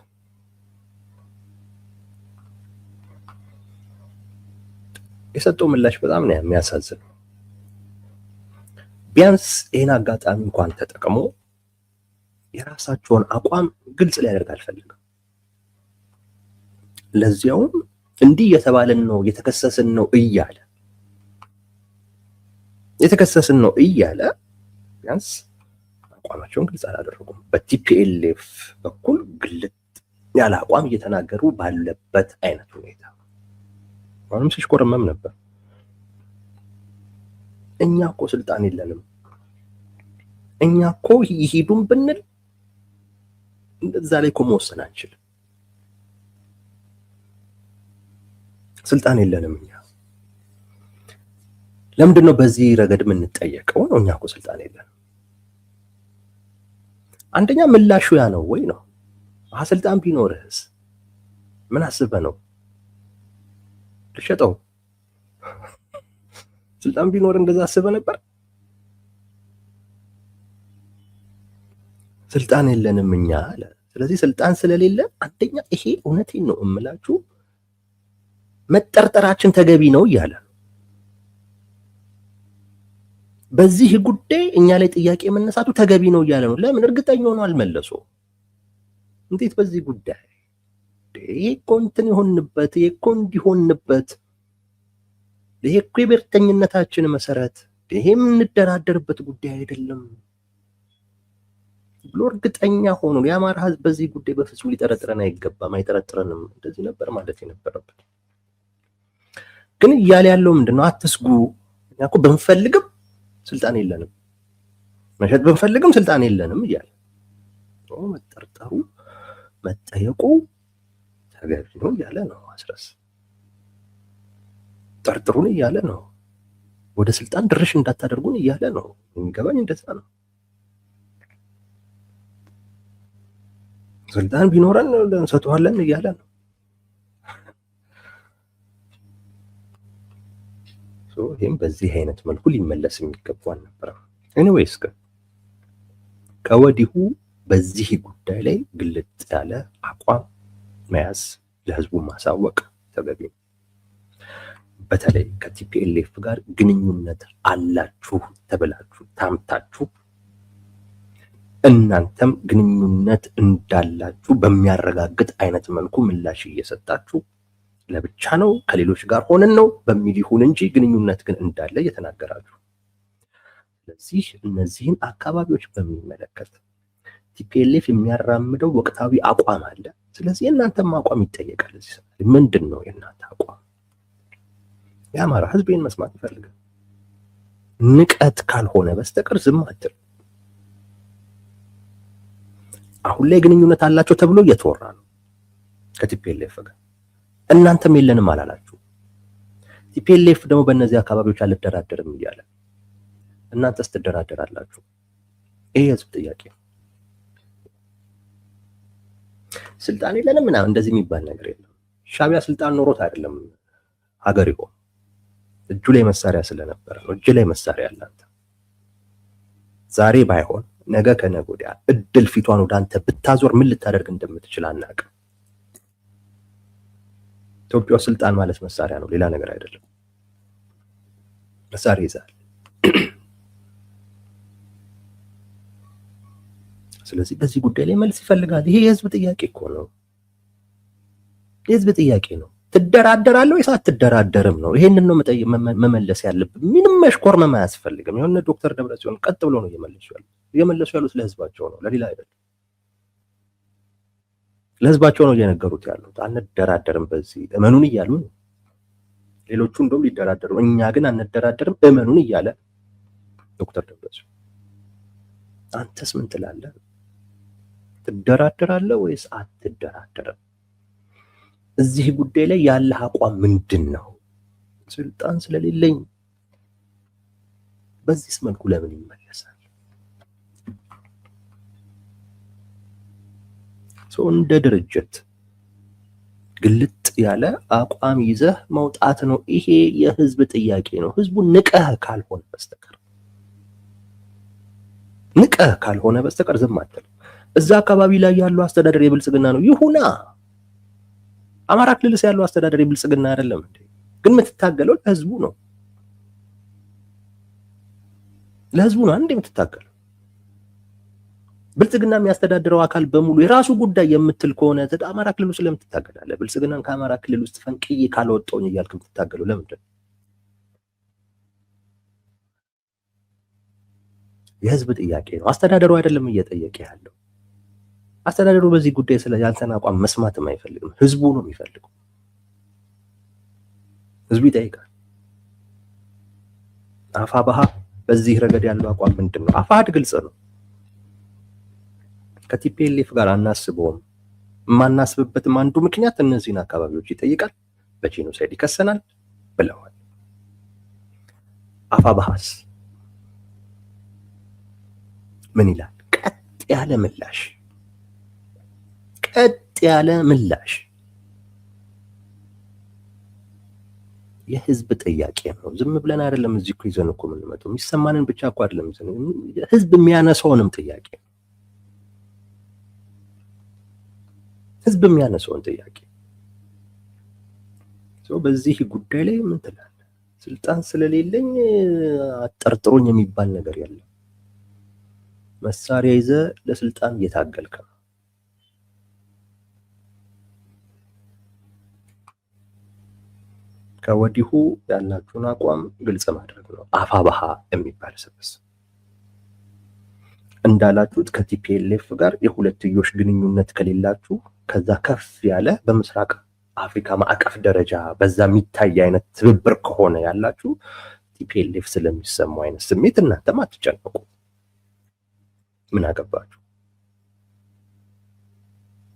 የሰጠው ምላሽ በጣም ነው የሚያሳዝነው። ቢያንስ ይህን አጋጣሚ እንኳን ተጠቅሞ የራሳቸውን አቋም ግልጽ ሊያደርግ አልፈልግም። ለዚያውም እንዲህ የተባለን ነው የተከሰስን ነው እያለ ቢያንስ አቋማቸውን ግልጽ አላደረጉም። በቲፒኤልኤፍ በኩል ግልጥ ያለ አቋም እየተናገሩ ባለበት አይነት ሁኔታ አሁንም ሲሽኮረመም ነበር። እኛ እኮ ስልጣን የለንም፣ እኛ እኮ ይሄዱን ብንል እንደዛ ላይ እኮ መወሰን አንችልም፣ ስልጣን የለንም እኛ። ለምንድን ነው በዚህ ረገድ የምንጠየቀው? ነው እኛ እኮ ስልጣን የለንም። አንደኛ ምላሹ ያ ነው ወይ ነው። ስልጣን ቢኖርህስ ምን አስበህ ነው ልሸጠው? ስልጣን ቢኖር እንደዛ አስበህ ነበር? ስልጣን የለንም እኛ አለ። ስለዚህ ስልጣን ስለሌለ አንደኛ ይሄ እውነቴን ነው እምላችሁ መጠርጠራችን ተገቢ ነው እያለ በዚህ ጉዳይ እኛ ላይ ጥያቄ መነሳቱ ተገቢ ነው እያለ ነው። ለምን እርግጠኛ ሆኖ አልመለሱ? እንዴት በዚህ ጉዳይ ይሄ እኮ እንትን ይሆንበት፣ ይሄ እኮ እንዲሆንበት፣ ይሄ እኮ የብሔርተኝነታችን መሰረት፣ ይሄ የምንደራደርበት ጉዳይ አይደለም ብሎ እርግጠኛ ሆኖ የአማራ ህዝብ በዚህ ጉዳይ በፍጹም ሊጠረጥረን አይገባም፣ አይጠረጥረንም፣ እንደዚህ ነበር ማለት የነበረበት። ግን እያለ ያለው ምንድነው? አትስጉ፣ እኛ እኮ ብንፈልግም ስልጣን የለንም፣ መሸጥ ብንፈልግም ስልጣን የለንም እያለ መጠርጠሩ መጠየቁ ተገቢ ነው እያለ ነው። አስረስ ጠርጥሩን እያለ ነው። ወደ ስልጣን ድርሽ እንዳታደርጉን እያለ ነው። የሚገባኝ እንደዛ ነው። ስልጣን ቢኖረን እንሰጠዋለን እያለ ነው። ይህም በዚህ አይነት መልኩ ሊመለስ የሚገባው አልነበረም። ኤኒዌይስ ግን ከወዲሁ በዚህ ጉዳይ ላይ ግልጥ ያለ አቋም መያዝ፣ ለህዝቡ ማሳወቅ ተገቢ ነው። በተለይ ከቲፒኤልኤፍ ጋር ግንኙነት አላችሁ ተብላችሁ ታምታችሁ እናንተም ግንኙነት እንዳላችሁ በሚያረጋግጥ አይነት መልኩ ምላሽ እየሰጣችሁ ለብቻ ነው ከሌሎች ጋር ሆነን ነው በሚል ይሁን እንጂ ግንኙነት ግን እንዳለ እየተናገራችሁ፣ ስለዚህ እነዚህን አካባቢዎች በሚመለከት ቲፒኤልኤፍ የሚያራምደው ወቅታዊ አቋም አለ። ስለዚህ የእናንተም አቋም ይጠየቃል። ምንድን ነው የእናንተ አቋም? የአማራ ህዝብ ይህን መስማት ይፈልጋል። ንቀት ካልሆነ በስተቀር ዝም አትል። አሁን ላይ ግንኙነት አላቸው ተብሎ እየተወራ ነው ከቲፒኤልኤፍ ጋር። እናንተም የለንም አላላችሁ። ቲፒኤልኤፍ ደግሞ በእነዚህ አካባቢዎች አልደራደርም እያለ እናንተስ ትደራደራላችሁ? ይሄ የህዝብ ጥያቄ ነው። ስልጣን የለንም ምናምን እንደዚህ የሚባል ነገር የለም። ሻዕቢያ ስልጣን ኖሮት አይደለም ሀገር ይሆን፣ እጁ ላይ መሳሪያ ስለነበረ ነው። እጅ ላይ መሳሪያ ያላንተ ዛሬ ባይሆን ነገ ከነገ ወዲያ እድል ፊቷን ወደ አንተ ብታዞር ምን ልታደርግ እንደምትችል አናውቅም። ኢትዮጵያ ስልጣን ማለት መሳሪያ ነው፣ ሌላ ነገር አይደለም። መሳሪያ ይዛል። ስለዚህ በዚህ ጉዳይ ላይ መልስ ይፈልጋል። ይሄ የህዝብ ጥያቄ እኮ ነው፣ የህዝብ ጥያቄ ነው። ትደራደራለህ ወይስ አትደራደርም ነው። ይሄንን ነው መመለስ ያለብን። ምንም መሽኮርመም አያስፈልግም። የሆነ ዶክተር ደብረጽዮን ቀጥ ብሎ ነው እየመለሱ ያሉት ለህዝባቸው ነው፣ ለሌላ አይደለም። ለህዝባቸው ነው እየነገሩት ያሉት። አንደራደርም በዚህ እመኑን እያሉ ነው። ሌሎቹ እንደውም ሊደራደሩ፣ እኛ ግን አንደራደርም እመኑን እያለ ዶክተር ደብረጽዮን። አንተስ ምን ትላለህ? ትደራደራለህ ወይስ አትደራደርም? እዚህ ጉዳይ ላይ ያለህ አቋም ምንድን ነው? ስልጣን ስለሌለኝ በዚህ መልኩ ለምን ይመለሳል? እንደ ድርጅት ግልጥ ያለ አቋም ይዘህ መውጣት ነው። ይሄ የህዝብ ጥያቄ ነው። ህዝቡ ንቀህ ካልሆነ በስተቀር ዝም አትልም። እዛ አካባቢ ላይ ያለው አስተዳደር የብልጽግና ነው ይሁና። አማራ ክልልስ ያለው አስተዳደር የብልጽግና አይደለም እንዴ? ግን የምትታገለው ለህዝቡ ነው። ለህዝቡ ነው አንዴ የምትታገለው። ብልጽግና የሚያስተዳድረው አካል በሙሉ የራሱ ጉዳይ የምትል ከሆነ አማራ ክልል ውስጥ ለምን ትታገላለህ? ብልጽግናን ከአማራ ክልል ውስጥ ፈንቅዬ ካልወጣሁኝ እያልክ የምትታገለው ለምንድን ነው? የህዝብ ጥያቄ ነው። አስተዳደሩ አይደለም እየጠየቀ ያለው። አስተዳደሩ በዚህ ጉዳይ ስለ ያንተን አቋም መስማትም አይፈልግም። ህዝቡ ነው የሚፈልገው። ህዝቡ ይጠይቃል። አፋብኃ በዚህ ረገድ ያለው አቋም ምንድን ነው? አፋሕድ ግልጽ ነው። ከቲፒኤልኤፍ ጋር አናስበውም። የማናስብበትም አንዱ ምክንያት እነዚህን አካባቢዎች ይጠይቃል፣ በጄኖሳይድ ይከሰናል ብለዋል። አፋብኃስ ምን ይላል? ቀጥ ያለ ምላሽ የህዝብ ጥያቄ ነው። ዝም ብለን አይደለም እዚህ እኮ ይዘን እኮ የምንመጣው። የሚሰማንን ብቻ እኮ አይደለም ይዘን፣ ህዝብ የሚያነሳውንም ጥያቄ በዚህ ጉዳይ ላይ ምን ትላለህ? ስልጣን ስለሌለኝ አጠርጥሮኝ የሚባል ነገር የለም። መሳሪያ ይዘህ ለስልጣን እየታገልክ ነው። ከወዲሁ ያላችሁን አቋም ግልጽ ማድረግ ነው። አፋብኃ የሚባል ስብስብ እንዳላችሁት ከቲፒኤልኤፍ ጋር የሁለትዮሽ ግንኙነት ከሌላችሁ ከዛ ከፍ ያለ በምስራቅ አፍሪካ ማዕቀፍ ደረጃ በዛ የሚታይ አይነት ትብብር ከሆነ ያላችሁ ቲፒኤልኤፍ ስለሚሰማው አይነት ስሜት እናንተም አትጨነቁ። ምን አገባችሁ?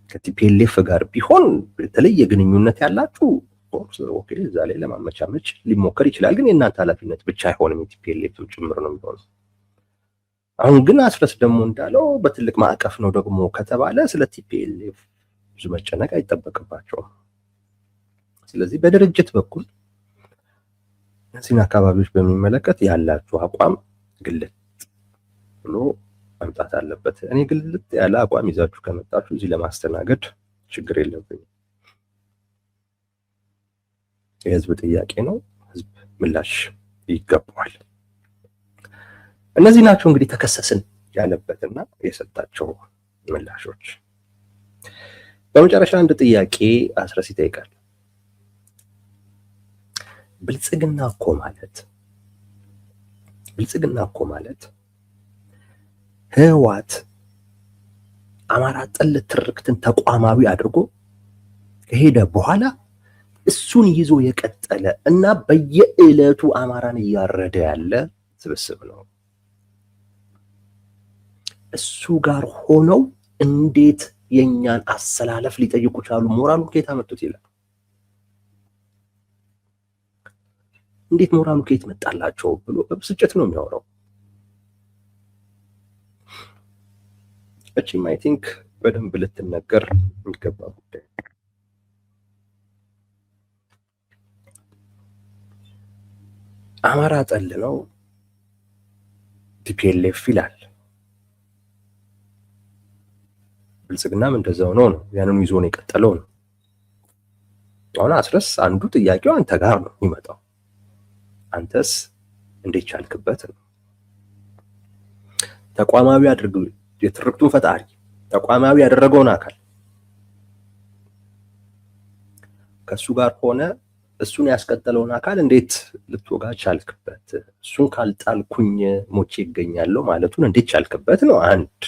ከቲፒኤልኤፍ ጋር ቢሆን የተለየ ግንኙነት ያላችሁ ኦኬ፣ እዛ ላይ ለማመቻመች ሊሞከር ይችላል። ግን የእናንተ ኃላፊነት ብቻ አይሆንም፣ የቲፒኤልኤፍም ጭምር ነው የሚሆነው። አሁን ግን አስረስ ደግሞ እንዳለው በትልቅ ማዕቀፍ ነው ደግሞ ከተባለ ስለ ቲፒኤልኤፍ ብዙ መጨነቅ አይጠበቅባቸውም። ስለዚህ በድርጅት በኩል እነዚህን አካባቢዎች በሚመለከት ያላችሁ አቋም ግልጥ ብሎ መምጣት አለበት። እኔ ግልጥ ያለ አቋም ይዛችሁ ከመጣችሁ እዚህ ለማስተናገድ ችግር የለብኝም። የህዝብ ጥያቄ ነው፣ ህዝብ ምላሽ ይገባዋል። እነዚህ ናቸው እንግዲህ ተከሰስን ያለበትና የሰጣቸው ምላሾች። በመጨረሻ አንድ ጥያቄ አስረስ ይጠይቃል። ብልጽግና እኮ ማለት ህወሓት አማራ ጠል ትርክትን ተቋማዊ አድርጎ ከሄደ በኋላ እሱን ይዞ የቀጠለ እና በየዕለቱ አማራን እያረደ ያለ ስብስብ ነው። እሱ ጋር ሆነው እንዴት የኛን አሰላለፍ ሊጠይቁ ቻሉ? ሞራሉ ከየት አመጡት ይላል። እንዴት ሞራሉ ከየት መጣላቸው ብሎ በብስጭት ነው የሚያወራው። እቺም አይ ቲንክ በደንብ ልትነገር የሚገባ ጉዳይ። አማራ ጠል ነው ቲፒኤልኤፍ ይላል። ብልጽግናም እንደዛው ነው። ያንኑ ይዞ ነው የቀጠለው ነው። አሁን አስረስ አንዱ ጥያቄው አንተ ጋር ነው የሚመጣው። አንተስ እንዴት ቻልክበት ነው። ተቋማዊ አድርግ የትርክቱን ፈጣሪ ተቋማዊ ያደረገውን አካል ከሱ ጋር ሆነ እሱን ያስቀጠለውን አካል እንዴት ልትወጋ ቻልክበት? እሱን ካልጣልኩኝ ሞቼ ይገኛለሁ ማለቱን እንዴት ቻልክበት ነው አንድ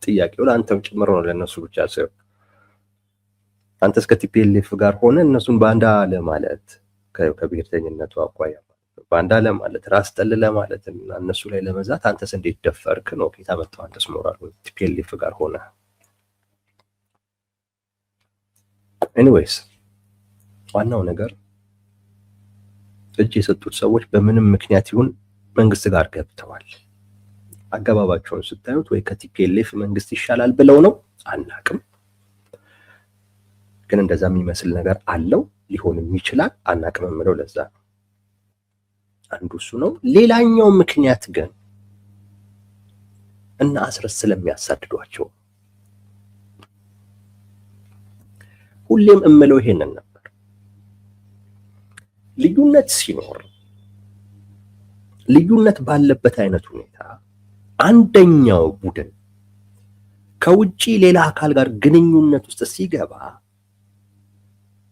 ጥያቄው። ለአንተም ጭምር ነው፣ ለነሱ ብቻ ሳይሆን አንተስ ከቲፒኤልኤፍ ጋር ሆነ እነሱን ባንዳ ለማለት ከብሔርተኝነቱ አኳያ ባንዳ ለማለት ራስ ጠል ለማለት እና እነሱ ላይ ለመዛት አንተስ እንዴት ደፈርክ ነው። ከየት አመጣው አንተስ ሞራል ቲፒኤልኤፍ ጋር ሆነ? ኤኒዌይስ ዋናው ነገር እጅ የሰጡት ሰዎች በምንም ምክንያት ይሁን መንግስት ጋር ገብተዋል። አገባባቸውን ስታዩት ወይ ከቲፒኤልኤፍ መንግስት ይሻላል ብለው ነው አናቅም። ግን እንደዛ የሚመስል ነገር አለው፣ ሊሆንም ይችላል፣ አናቅም የምለው ለዛ ነው። አንዱ እሱ ነው። ሌላኛው ምክንያት ግን እና አስረስ ስለሚያሳድዷቸው ሁሌም እምለው ይሄንን ነበር። ልዩነት ሲኖር ልዩነት ባለበት አይነት ሁኔታ አንደኛው ቡድን ከውጪ ሌላ አካል ጋር ግንኙነት ውስጥ ሲገባ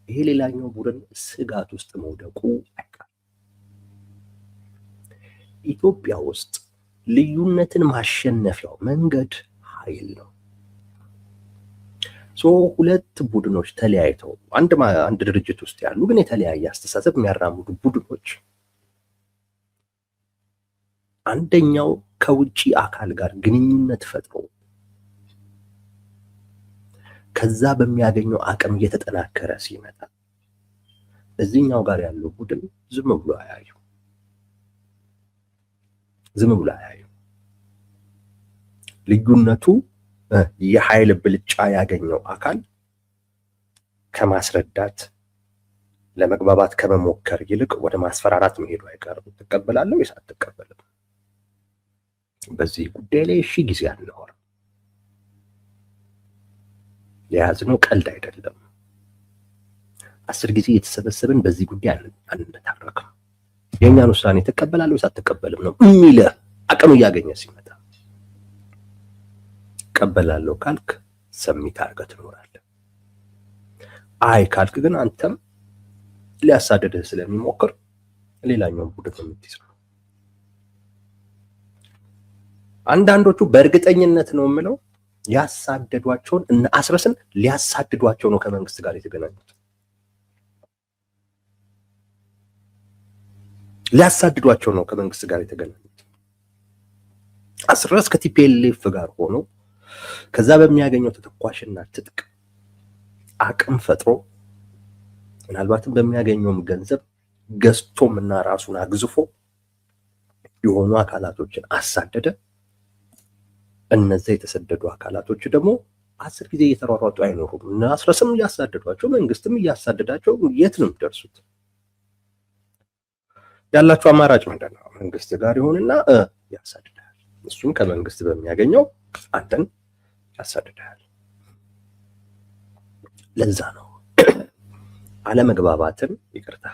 ይሄ ሌላኛው ቡድን ስጋት ውስጥ መውደቁ አይቀርም። ኢትዮጵያ ውስጥ ልዩነትን ማሸነፊያው መንገድ ኃይል ነው። ሁለት ቡድኖች ተለያይተው አንድ ድርጅት ውስጥ ያሉ ግን የተለያየ አስተሳሰብ የሚያራምዱ ቡድኖች አንደኛው ከውጪ አካል ጋር ግንኙነት ፈጥሮ ከዛ በሚያገኘው አቅም እየተጠናከረ ሲመጣ እዚህኛው ጋር ያለው ቡድን ዝም ብሎ አያዩ። ልዩነቱ የኃይል ብልጫ ያገኘው አካል ከማስረዳት ለመግባባት ከመሞከር ይልቅ ወደ ማስፈራራት መሄዱ አይቀርም። ትቀበላለህ ወይስ አትቀበልም? በዚህ ጉዳይ ላይ ሺህ ጊዜ አናወራም። የያዝነው ቀልድ አይደለም። 10 ጊዜ የተሰበሰብን በዚህ ጉዳይ አንነታረክም። የእኛን ውሳኔ ትቀበላለህ ወይስ አትቀበልም ነው የሚልህ አቅም እያገኘ ሲመጣ። እቀበላለሁ ካልክ ሰሚት አድርገህ ትኖራለህ። አይ ካልክ ግን አንተም ሊያሳድድህ ስለሚሞክር ሌላኛውን ቡድን የምትይዘው። አንዳንዶቹ በእርግጠኝነት ነው የምለው ያሳደዷቸውን እና አስረስን ሊያሳድዷቸው ነው ከመንግስት ጋር የተገናኙት። ሊያሳድዷቸው ነው ከመንግስት ጋር የተገናኙት። አስረስ ከቲፒኤልኤፍ ጋር ሆኖ ከዛ በሚያገኘው ተተኳሽና ትጥቅ አቅም ፈጥሮ ምናልባትም በሚያገኘውም ገንዘብ ገዝቶም እና ራሱን አግዝፎ የሆኑ አካላቶችን አሳደደ። እነዛ የተሰደዱ አካላቶች ደግሞ 10 ጊዜ እየተሯሯጡ አይኖሩም። እና አስረስም እያሳደዷቸው መንግስትም እያሳደዳቸው የት ነው የሚደርሱት? ያላቸው አማራጭ ምንድን ነው? መንግስት ጋር ይሆንና ያሳድዳል። እሱም ከመንግስት በሚያገኘው አንተን ያሳድዳል። ለዛ ነው አለመግባባትን ይቅርታ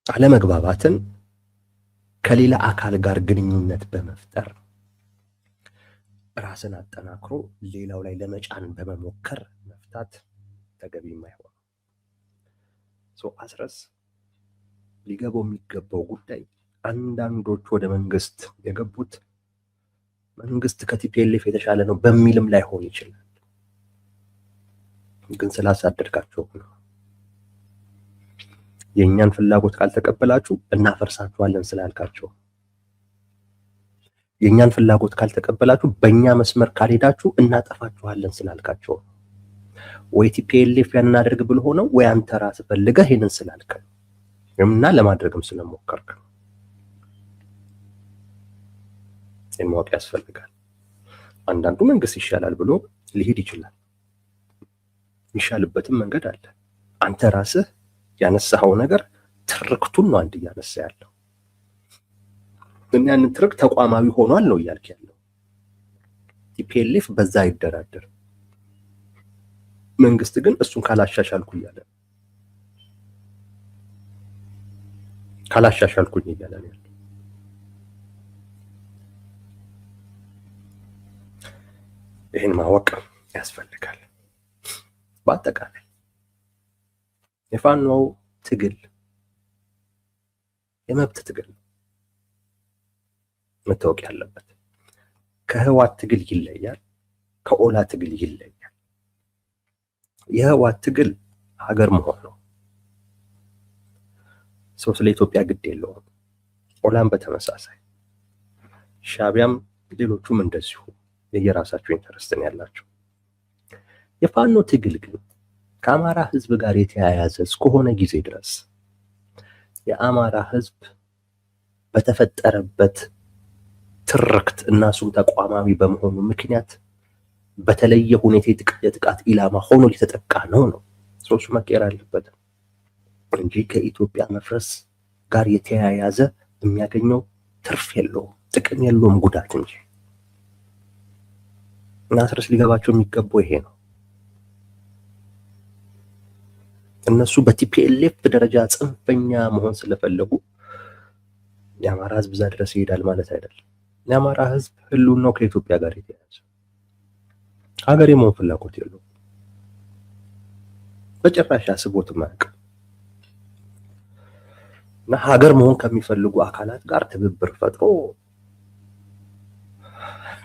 አለመግባባትን ከሌላ አካል ጋር ግንኙነት በመፍጠር ራስን አጠናክሮ ሌላው ላይ ለመጫን በመሞከር መፍታት ተገቢ የማይሆን አስረስ ሊገባው የሚገባው ጉዳይ አንዳንዶች ወደ መንግስት የገቡት መንግስት ከቲፒኤልኤፍ የተሻለ ነው በሚልም ላይሆን ይችላል። ግን ስላሳደድካቸው ነው። የኛን ፍላጎት ካልተቀበላችሁ እናፈርሳችኋለን ስላልካቸው፣ የኛን ፍላጎት ካልተቀበላችሁ በእኛ መስመር ካልሄዳችሁ እናጠፋችኋለን ስላልካቸው፣ ወይ ቲፒኤልኤፍ ያንን አድርግ ብሎ ሆነው ወይ አንተ ራስህ ፈልገህ ይሄንን ስላልክ እና ለማድረግም ስለሞከርክ ማወቅ ያስፈልጋል። አንዳንዱ መንግስት ይሻላል ብሎ ሊሄድ ይችላል። የሚሻልበትም መንገድ አለ። አንተ ራስህ ያነሳው ነገር ትርክቱን ነው አንድ እያነሳ ያለው እና ያንን ትርክ ተቋማዊ ሆኗል ነው እያልክ ያለው። ቲፒኤልኤፍ በዛ ይደራደር፣ መንግስት ግን እሱን ካላሻሻልኩኝ እያለ ነው። ይህን ማወቅ ያስፈልጋል። በአጠቃላይ የፋኖ ትግል የመብት ትግል መታወቅ ያለበት ከህዋት ትግል ይለያል፣ ከኦላ ትግል ይለያል። የህዋት ትግል ሀገር መሆን ነው። ሰው ስለ ኢትዮጵያ ግድ የለውም። ኦላም በተመሳሳይ ሻቢያም ሌሎቹም እንደዚሁ የየራሳቸው ኢንተረስት ነው ያላቸው። የፋኖ ትግል ግን ከአማራ ህዝብ ጋር የተያያዘ እስከሆነ ጊዜ ድረስ የአማራ ህዝብ በተፈጠረበት ትርክት እና እሱም ተቋማዊ በመሆኑ ምክንያት በተለየ ሁኔታ የጥቃት ኢላማ ሆኖ ሊተጠቃ ነው። እሱ መቀየር አለበት እንጂ ከኢትዮጵያ መፍረስ ጋር የተያያዘ የሚያገኘው ትርፍ የለውም፣ ጥቅም የለውም፣ ጉዳት እንጂ። እና አስረስ ሊገባቸው የሚገባው ይሄ ነው። እነሱ በቲፒኤልኤፍ ደረጃ ጽንፈኛ መሆን ስለፈለጉ የአማራ ህዝብ እዛ ድረስ ይሄዳል ማለት አይደለም። የአማራ ህዝብ ህልውናው ከኢትዮጵያ ጋር የተያያዘ ሀገር የመሆን ፍላጎት የለውም። በጭራሽ አስቦትም አያውቅም። እና ሀገር መሆን ከሚፈልጉ አካላት ጋር ትብብር ፈጥሮ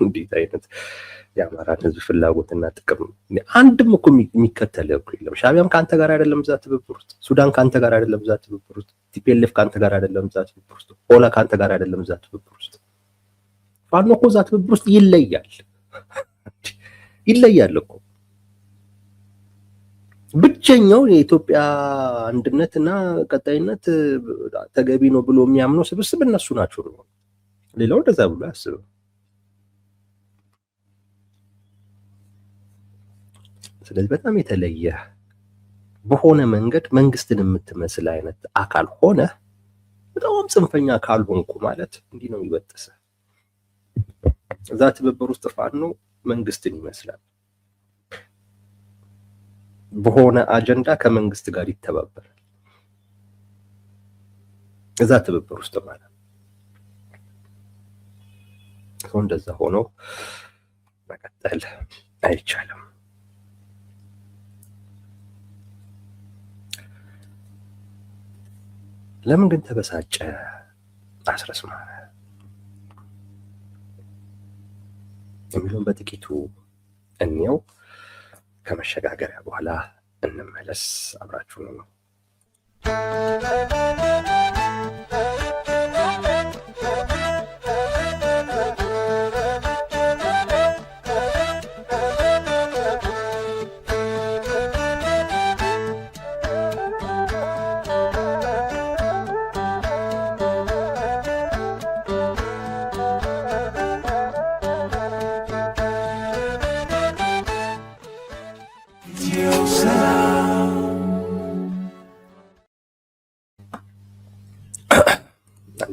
እንዴት አይነት የአማራን ህዝብ ፍላጎትና ጥቅም አንድም እኮ የሚከተል እኮ የለም። ሻዕቢያም ከአንተ ጋር አይደለም እዛ ትብብር ውስጥ፣ ሱዳን ከአንተ ጋር አይደለም እዛ ትብብር ውስጥ፣ ቲፒኤልኤፍ ከአንተ ጋር አይደለም እዛ ትብብር ውስጥ፣ ኦላ ከአንተ ጋር አይደለም እዛ ትብብር ውስጥ። ፋኖ እኮ እዛ ትብብር ውስጥ ይለያል እኮ። ብቸኛው የኢትዮጵያ አንድነትና ቀጣይነት ተገቢ ነው ብሎ የሚያምነው ስብስብ እነሱ ናቸው ነው። ሌላው እንደዛ ብሎ ያስበው። ስለዚህ በጣም የተለየ በሆነ መንገድ መንግስትን የምትመስል አይነት አካል ሆነ በጣም ጽንፈኛ ካልሆንኩ ማለት እንዲህ ነው የሚበጥሰ። እዛ ትብብር ውስጥ ፋኖ መንግስትን ይመስላል። በሆነ አጀንዳ ከመንግስት ጋር ይተባበራል። እዛ ትብብር ውስጥ ማለት ነው። እንደዛ ሆኖ መቀጠል አይቻልም። ለምን ግን ተበሳጨ አስረስ ማረ የሚለውን በጥቂቱ እንየው። ከመሸጋገሪያ በኋላ እንመለስ። አብራችሁ ነው።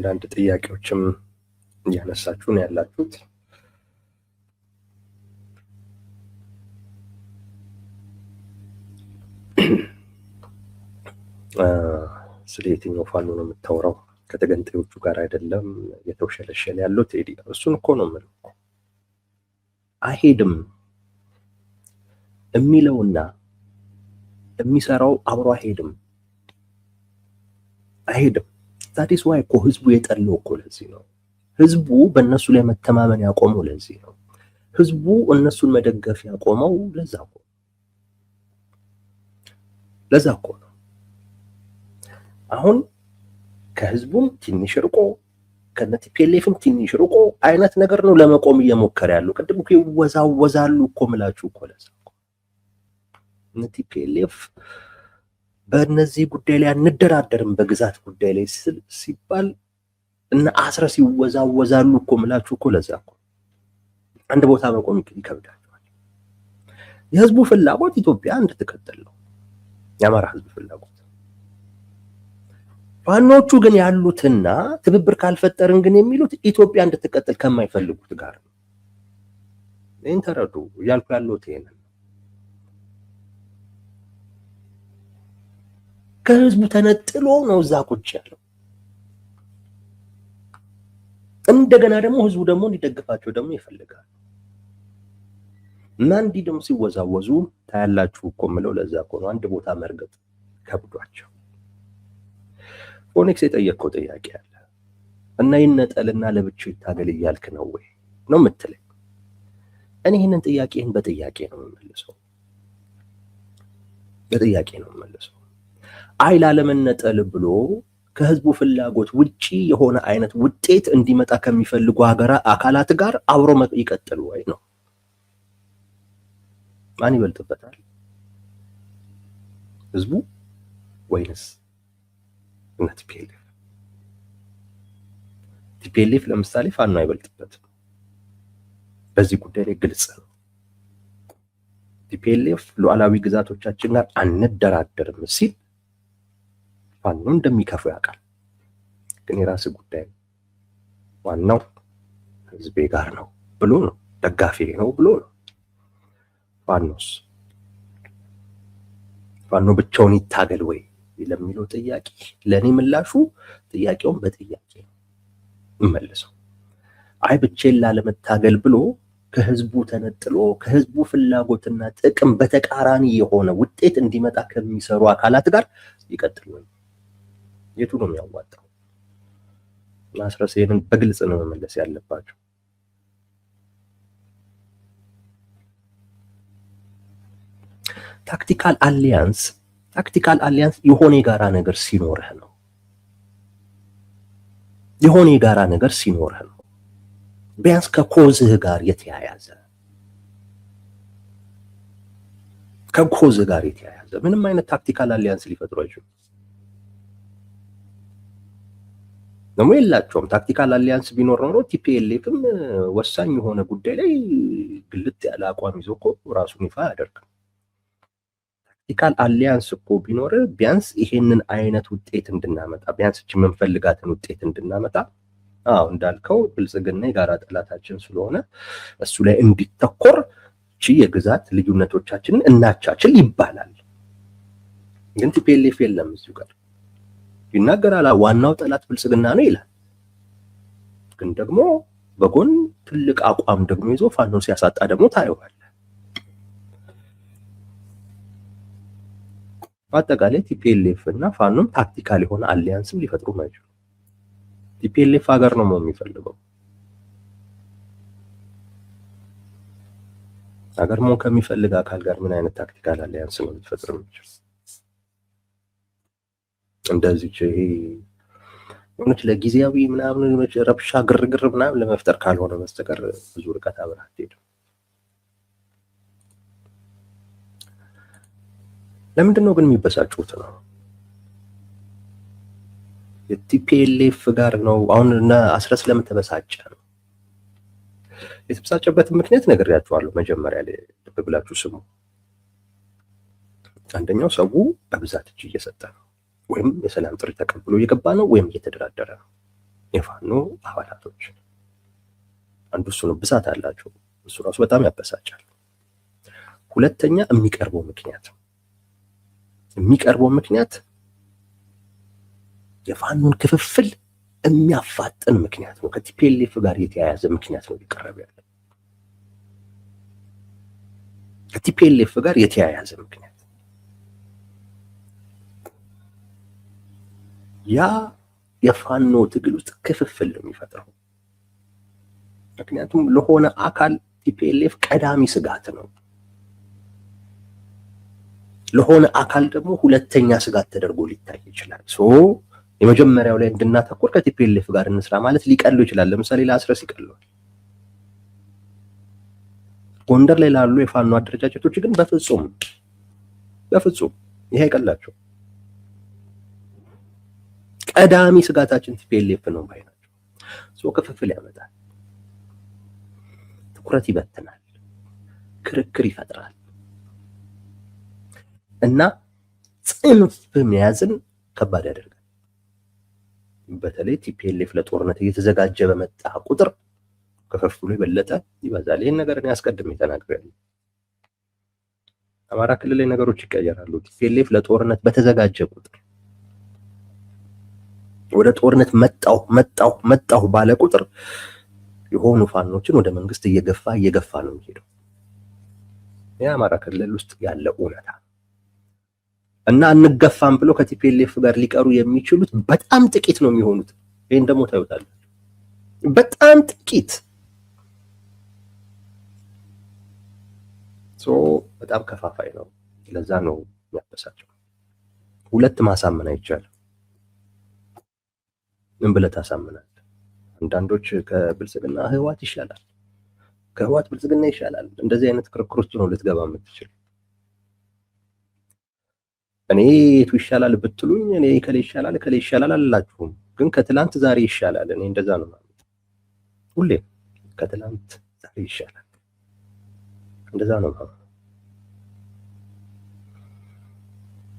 አንዳንድ ጥያቄዎችም እያነሳችሁ ነው ያላችሁት። ስለ የትኛው ፋኖ ነው የምታወራው? ከተገንጣዮቹ ጋር አይደለም የተውሸለሸለ ያለው ቴዲ። እሱን እኮ ነው የምለው። አይሄድም የሚለውና የሚሰራው አብሮ አይሄድም። ዛዲስ ዋይ እኮ ህዝቡ የጠለው እኮ ለዚህ ነው። ህዝቡ በእነሱ ላይ መተማመን ያቆመው ለዚህ ነው። ህዝቡ እነሱን መደገፍ ያቆመው ለዛ እኮ ነው። አሁን ከህዝቡም ትንሽ ርቆ ከነቲፒኤልኤፍም ትንሽ ርቆ አይነት ነገር ነው ለመቆም እየሞከረ ያለው። ቅድም እኮ ይወዛወዛሉ እኮ ምላችሁ እኮ ለዛ እኮ ነቲፒኤልኤፍ በእነዚህ ጉዳይ ላይ አንደራደርም በግዛት ጉዳይ ላይ ሲባል እና አስረስ ይወዛወዛሉ እኮ ምላችሁ እኮ ለዛ እኮ አንድ ቦታ መቆም ይከብዳቸዋል። የህዝቡ ፍላጎት ኢትዮጵያ እንድትቀጥል ነው፣ የአማራ ህዝብ ፍላጎት። ፋኖቹ ግን ያሉትና ትብብር ካልፈጠርን ግን የሚሉት ኢትዮጵያ እንድትቀጥል ከማይፈልጉት ጋር ነው። ይህን ተረዱ እያልኩ ያለሁት ይሄንን። ከህዝቡ ተነጥሎ ነው እዛ ቁጭ ያለው። እንደገና ደግሞ ህዝቡ ደግሞ እንዲደግፋቸው ደግሞ ይፈልጋል። እና እንዲህ ደግሞ ሲወዛወዙ ታያላችሁ እኮ የምለው ለዛ እኮ ነው። አንድ ቦታ መርገጥ ከብዷቸው። ፎኒክስ የጠየቀው ጥያቄ አለ እና ይነጠልና ለብቻው ይታገል እያልክ ነው ወይ ነው የምትለኝ? እኔ ይህንን ጥያቄን በጥያቄ ነው የምመልሰው። አይ ላለመነጠል ብሎ ከህዝቡ ፍላጎት ውጪ የሆነ አይነት ውጤት እንዲመጣ ከሚፈልጉ አካላት ጋር አብሮ ይቀጥል ወይ ነው? ማን ይበልጥበታል? ህዝቡ ወይንስ ቲፒኤልኤፍ? ቲፒኤልኤፍ ለምሳሌ ፋኖ አይበልጥበትም። በዚህ ጉዳይ ላይ ግልጽ ነው። ቲፒኤልኤፍ ሉዓላዊ ግዛቶቻችን ጋር አንደራደርም ሲል ፋኖ እንደሚከፉ ያውቃል። ግን የራስ ጉዳይ ዋናው ህዝቤ ጋር ነው ብሎ ነው፣ ደጋፊ ነው ብሎ ነው። ፋኖ ብቻውን ይታገል ወይ ለሚለው ጥያቄ ለኔ ምላሹ ጥያቄውን በጥያቄ ነው መልሰው። አይ ብቻዬን ላለመታገል ብሎ ከህዝቡ ተነጥሎ ከህዝቡ ፍላጎትና ጥቅም በተቃራኒ የሆነ ውጤት እንዲመጣ ከሚሰሩ አካላት ጋር ይቀጥል ነው። የቱ ነው የሚያዋጣው? ማስረስ ይሄንን በግልጽ ነው መመለስ ያለባቸው። ታክቲካል አሊያንስ የሆነ የጋራ ነገር ሲኖርህ ነው። የሆነ የጋራ ነገር ሲኖርህ ነው። ቢያንስ ከኮዝህ ጋር የተያያዘ ምንም አይነት ታክቲካል አሊያንስ ሊፈጥሩ አይችሉም። ደግሞ የላቸውም። ታክቲካል አሊያንስ ቢኖር ኖሮ ቲፒኤልኤፍም ወሳኝ የሆነ ጉዳይ ላይ ግልጥ ያለ አቋም ይዞ እኮ ራሱን ይፋ ያደርጋል። ታክቲካል አሊያንስ እኮ ቢኖር ቢያንስ ይሄንን አይነት ውጤት እንድናመጣ ቢያንስ እቺ የምንፈልጋትን ውጤት እንድናመጣ እንዳልከው ብልጽግና የጋራ ጠላታችን ስለሆነ እሱ ላይ እንዲተኮር እቺ የግዛት ልዩነቶቻችንን እናቻችል ይባላል። ግን ቲፒኤልኤፍ የለም እዚሁ ጋር ይናገራል። ዋናው ጠላት ብልጽግና ነው ይላል። ግን ደግሞ በጎን ትልቅ አቋም ደግሞ ይዞ ፋኖ ሲያሳጣ ደግሞ ታየዋል። አጠቃላይ ቲፒኤልኤፍ እና ፋኖም ታክቲካል የሆነ አሊያንስም ሊፈጥሩ ማይችሉ። ቲፒኤልኤፍ ሀገር ነው የሚፈልገው። ሀገር መሆን ከሚፈልግ አካል ጋር ምን አይነት ታክቲካል አሊያንስ ነው ሊፈጥር የሚችል? እንደዚህ ይሄ የሆነች ለጊዜያዊ ምናምን ረብሻ ግርግር ምናምን ለመፍጠር ካልሆነ በስተቀር ብዙ ርቀት አብረህ አትሄድም። ለምንድን ነው ግን የሚበሳጩት ነው? የቲፒኤልኤፍ ጋር ነው አሁን እና አስረስ ለምን ተበሳጨ ነው? የተበሳጨበትን ምክንያት ነግሬያችኋለሁ መጀመሪያ ላይ ልብ ብላችሁ ስሙ። አንደኛው ሰው በብዛት እጅ እየሰጠ ነው፣ ወይም የሰላም ጥሪ ተቀብሎ እየገባ ነው፣ ወይም እየተደራደረ ነው። የፋኖ አባላቶች አንዱ እሱ ነው። ብዛት አላቸው። እሱ ራሱ በጣም ያበሳጫል። ሁለተኛ የሚቀርበው ምክንያት የፋኖን ክፍፍል የሚያፋጥን ምክንያት ነው። ከቲፒኤልኤፍ ጋር የተያያዘ ምክንያት ነው ሊቀርብ ያለ። ከቲፒኤልኤፍ ጋር የተያያዘ ምክንያት ያ የፋኖ ትግል ውስጥ ክፍፍል ነው የሚፈጥረው። ምክንያቱም ለሆነ አካል ቲፒኤልኤፍ ቀዳሚ ስጋት ነው፣ ለሆነ አካል ደግሞ ሁለተኛ ስጋት ተደርጎ ሊታይ ይችላል። የመጀመሪያው ላይ እንድናተኩር ከቲፒኤልኤፍ ጋር እንስራ ማለት ሊቀለው ይችላል። ለምሳሌ ለአስረስ ይቀለዋል። ጎንደር ላይ ላሉ የፋኖ አደረጃጀቶች ግን በፍጹም ይሄ አይቀላቸው። ቀዳሚ ስጋታችን ቲፒኤልኤፍ ነው ባይ ናቸው። ክፍፍል ያመጣል፣ ትኩረት ይበትናል፣ ክርክር ይፈጥራል እና ጽንፍ መያዝን ከባድ ያደርጋል። በተለይ ቲፒኤልኤፍ ለጦርነት እየተዘጋጀ በመጣ ቁጥር ክፍፍሉ የበለጠ ይበዛል። ይህን ነገር እኔ አስቀድሜ ተናግሬያለሁ። አማራ ክልል ላይ ነገሮች ይቀየራሉ። ቲፒኤልኤፍ ለጦርነት በተዘጋጀ ቁጥር ወደ ጦርነት መጣሁ ባለ ቁጥር የሆኑ ፋኖችን ወደ መንግስት እየገፋ ነው የሚሄደው። የአማራ ክልል ውስጥ ያለ እውነታ እና እንገፋም ብሎ ከቲፒኤልኤፍ ጋር ሊቀሩ የሚችሉት በጣም ጥቂት ነው የሚሆኑት። ይሄን ደግሞ ታዩታላችሁ። በጣም ጥቂት በጣም ከፋፋይ ነው። ለዛ ነው የሚያበሳጨው። ሁለት ማሳመን አይቻልም። ምን ብለህ ታሳምናለህ? አንዳንዶች ከብልጽግና ህወሓት ይሻላል፣ ከህወሓት ብልጽግና ይሻላል። እንደዚህ አይነት ክርክሮች ነው ልትገባ የምትችል። እኔ የቱ ይሻላል ብትሉኝ እኔ ከሌ ይሻላል አላችሁም። ግን ከትላንት ዛሬ ይሻላል። እኔ እንደዛ ነው ማለት ሁሌ ከትላንት ዛሬ ይሻላል። እንደዛ ነው ማለት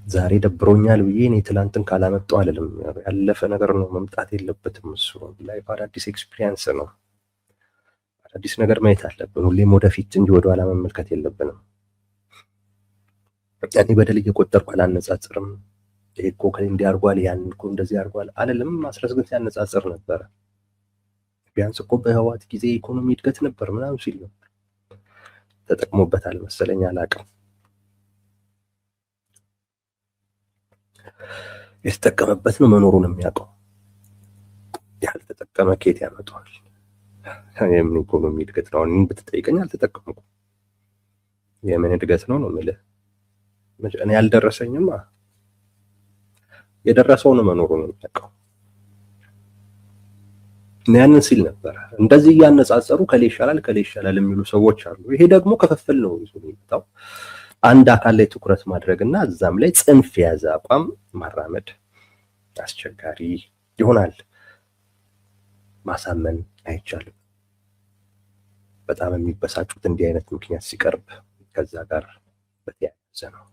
ዛሬ ደብሮኛል ብዬ እኔ ትላንትን ካላመጣው አይደለም። ያለፈ ነገር ነው መምጣት የለበትም። እሱ ላይፍ አዳዲስ ኤክስፒሪየንስ ነው። አዳዲስ ነገር ማየት አለብን። ሁሌም ወደፊት እንጂ ወደኋላ መመልከት የለብንም። ያኔ በደል እየቆጠርኩ አላነጻጽርም። ይሄ እኮ ከሌ እንዲያርጓል ያን እኮ እንደዚህ ያርጓል አይደለም። ማስረስ ግን ሲያነጻጽር ነበረ። ቢያንስ እኮ በህወሓት ጊዜ ኢኮኖሚ እድገት ነበር ምናምን ሲል ነበር። ተጠቅሞበታል መሰለኝ አላውቅም። የተጠቀመበት ነው መኖሩን የሚያውቀው። ያልተጠቀመ ኬት ያመጣዋል? የምን ኢኮኖሚ እድገት ነው? አሁን ብትጠይቀኝ አልተጠቀምኩም። የምን እድገት ነው ነው የምልህ። እኔ ያልደረሰኝማ የደረሰው ነው መኖሩን የሚያውቀው። ያንን ሲል ነበር። እንደዚህ እያነጻጸሩ ከሌ ይሻላል የሚሉ ሰዎች አሉ። ይሄ ደግሞ ክፍፍል ነው ይዞ የሚመጣው። አንድ አካል ላይ ትኩረት ማድረግና እዛም ላይ ጽንፍ የያዘ አቋም ማራመድ አስቸጋሪ ይሆናል። ማሳመን አይቻልም። በጣም የሚበሳጩት እንዲህ አይነት ምክንያት ሲቀርብ ከዛ ጋር በተያያዘ ነው።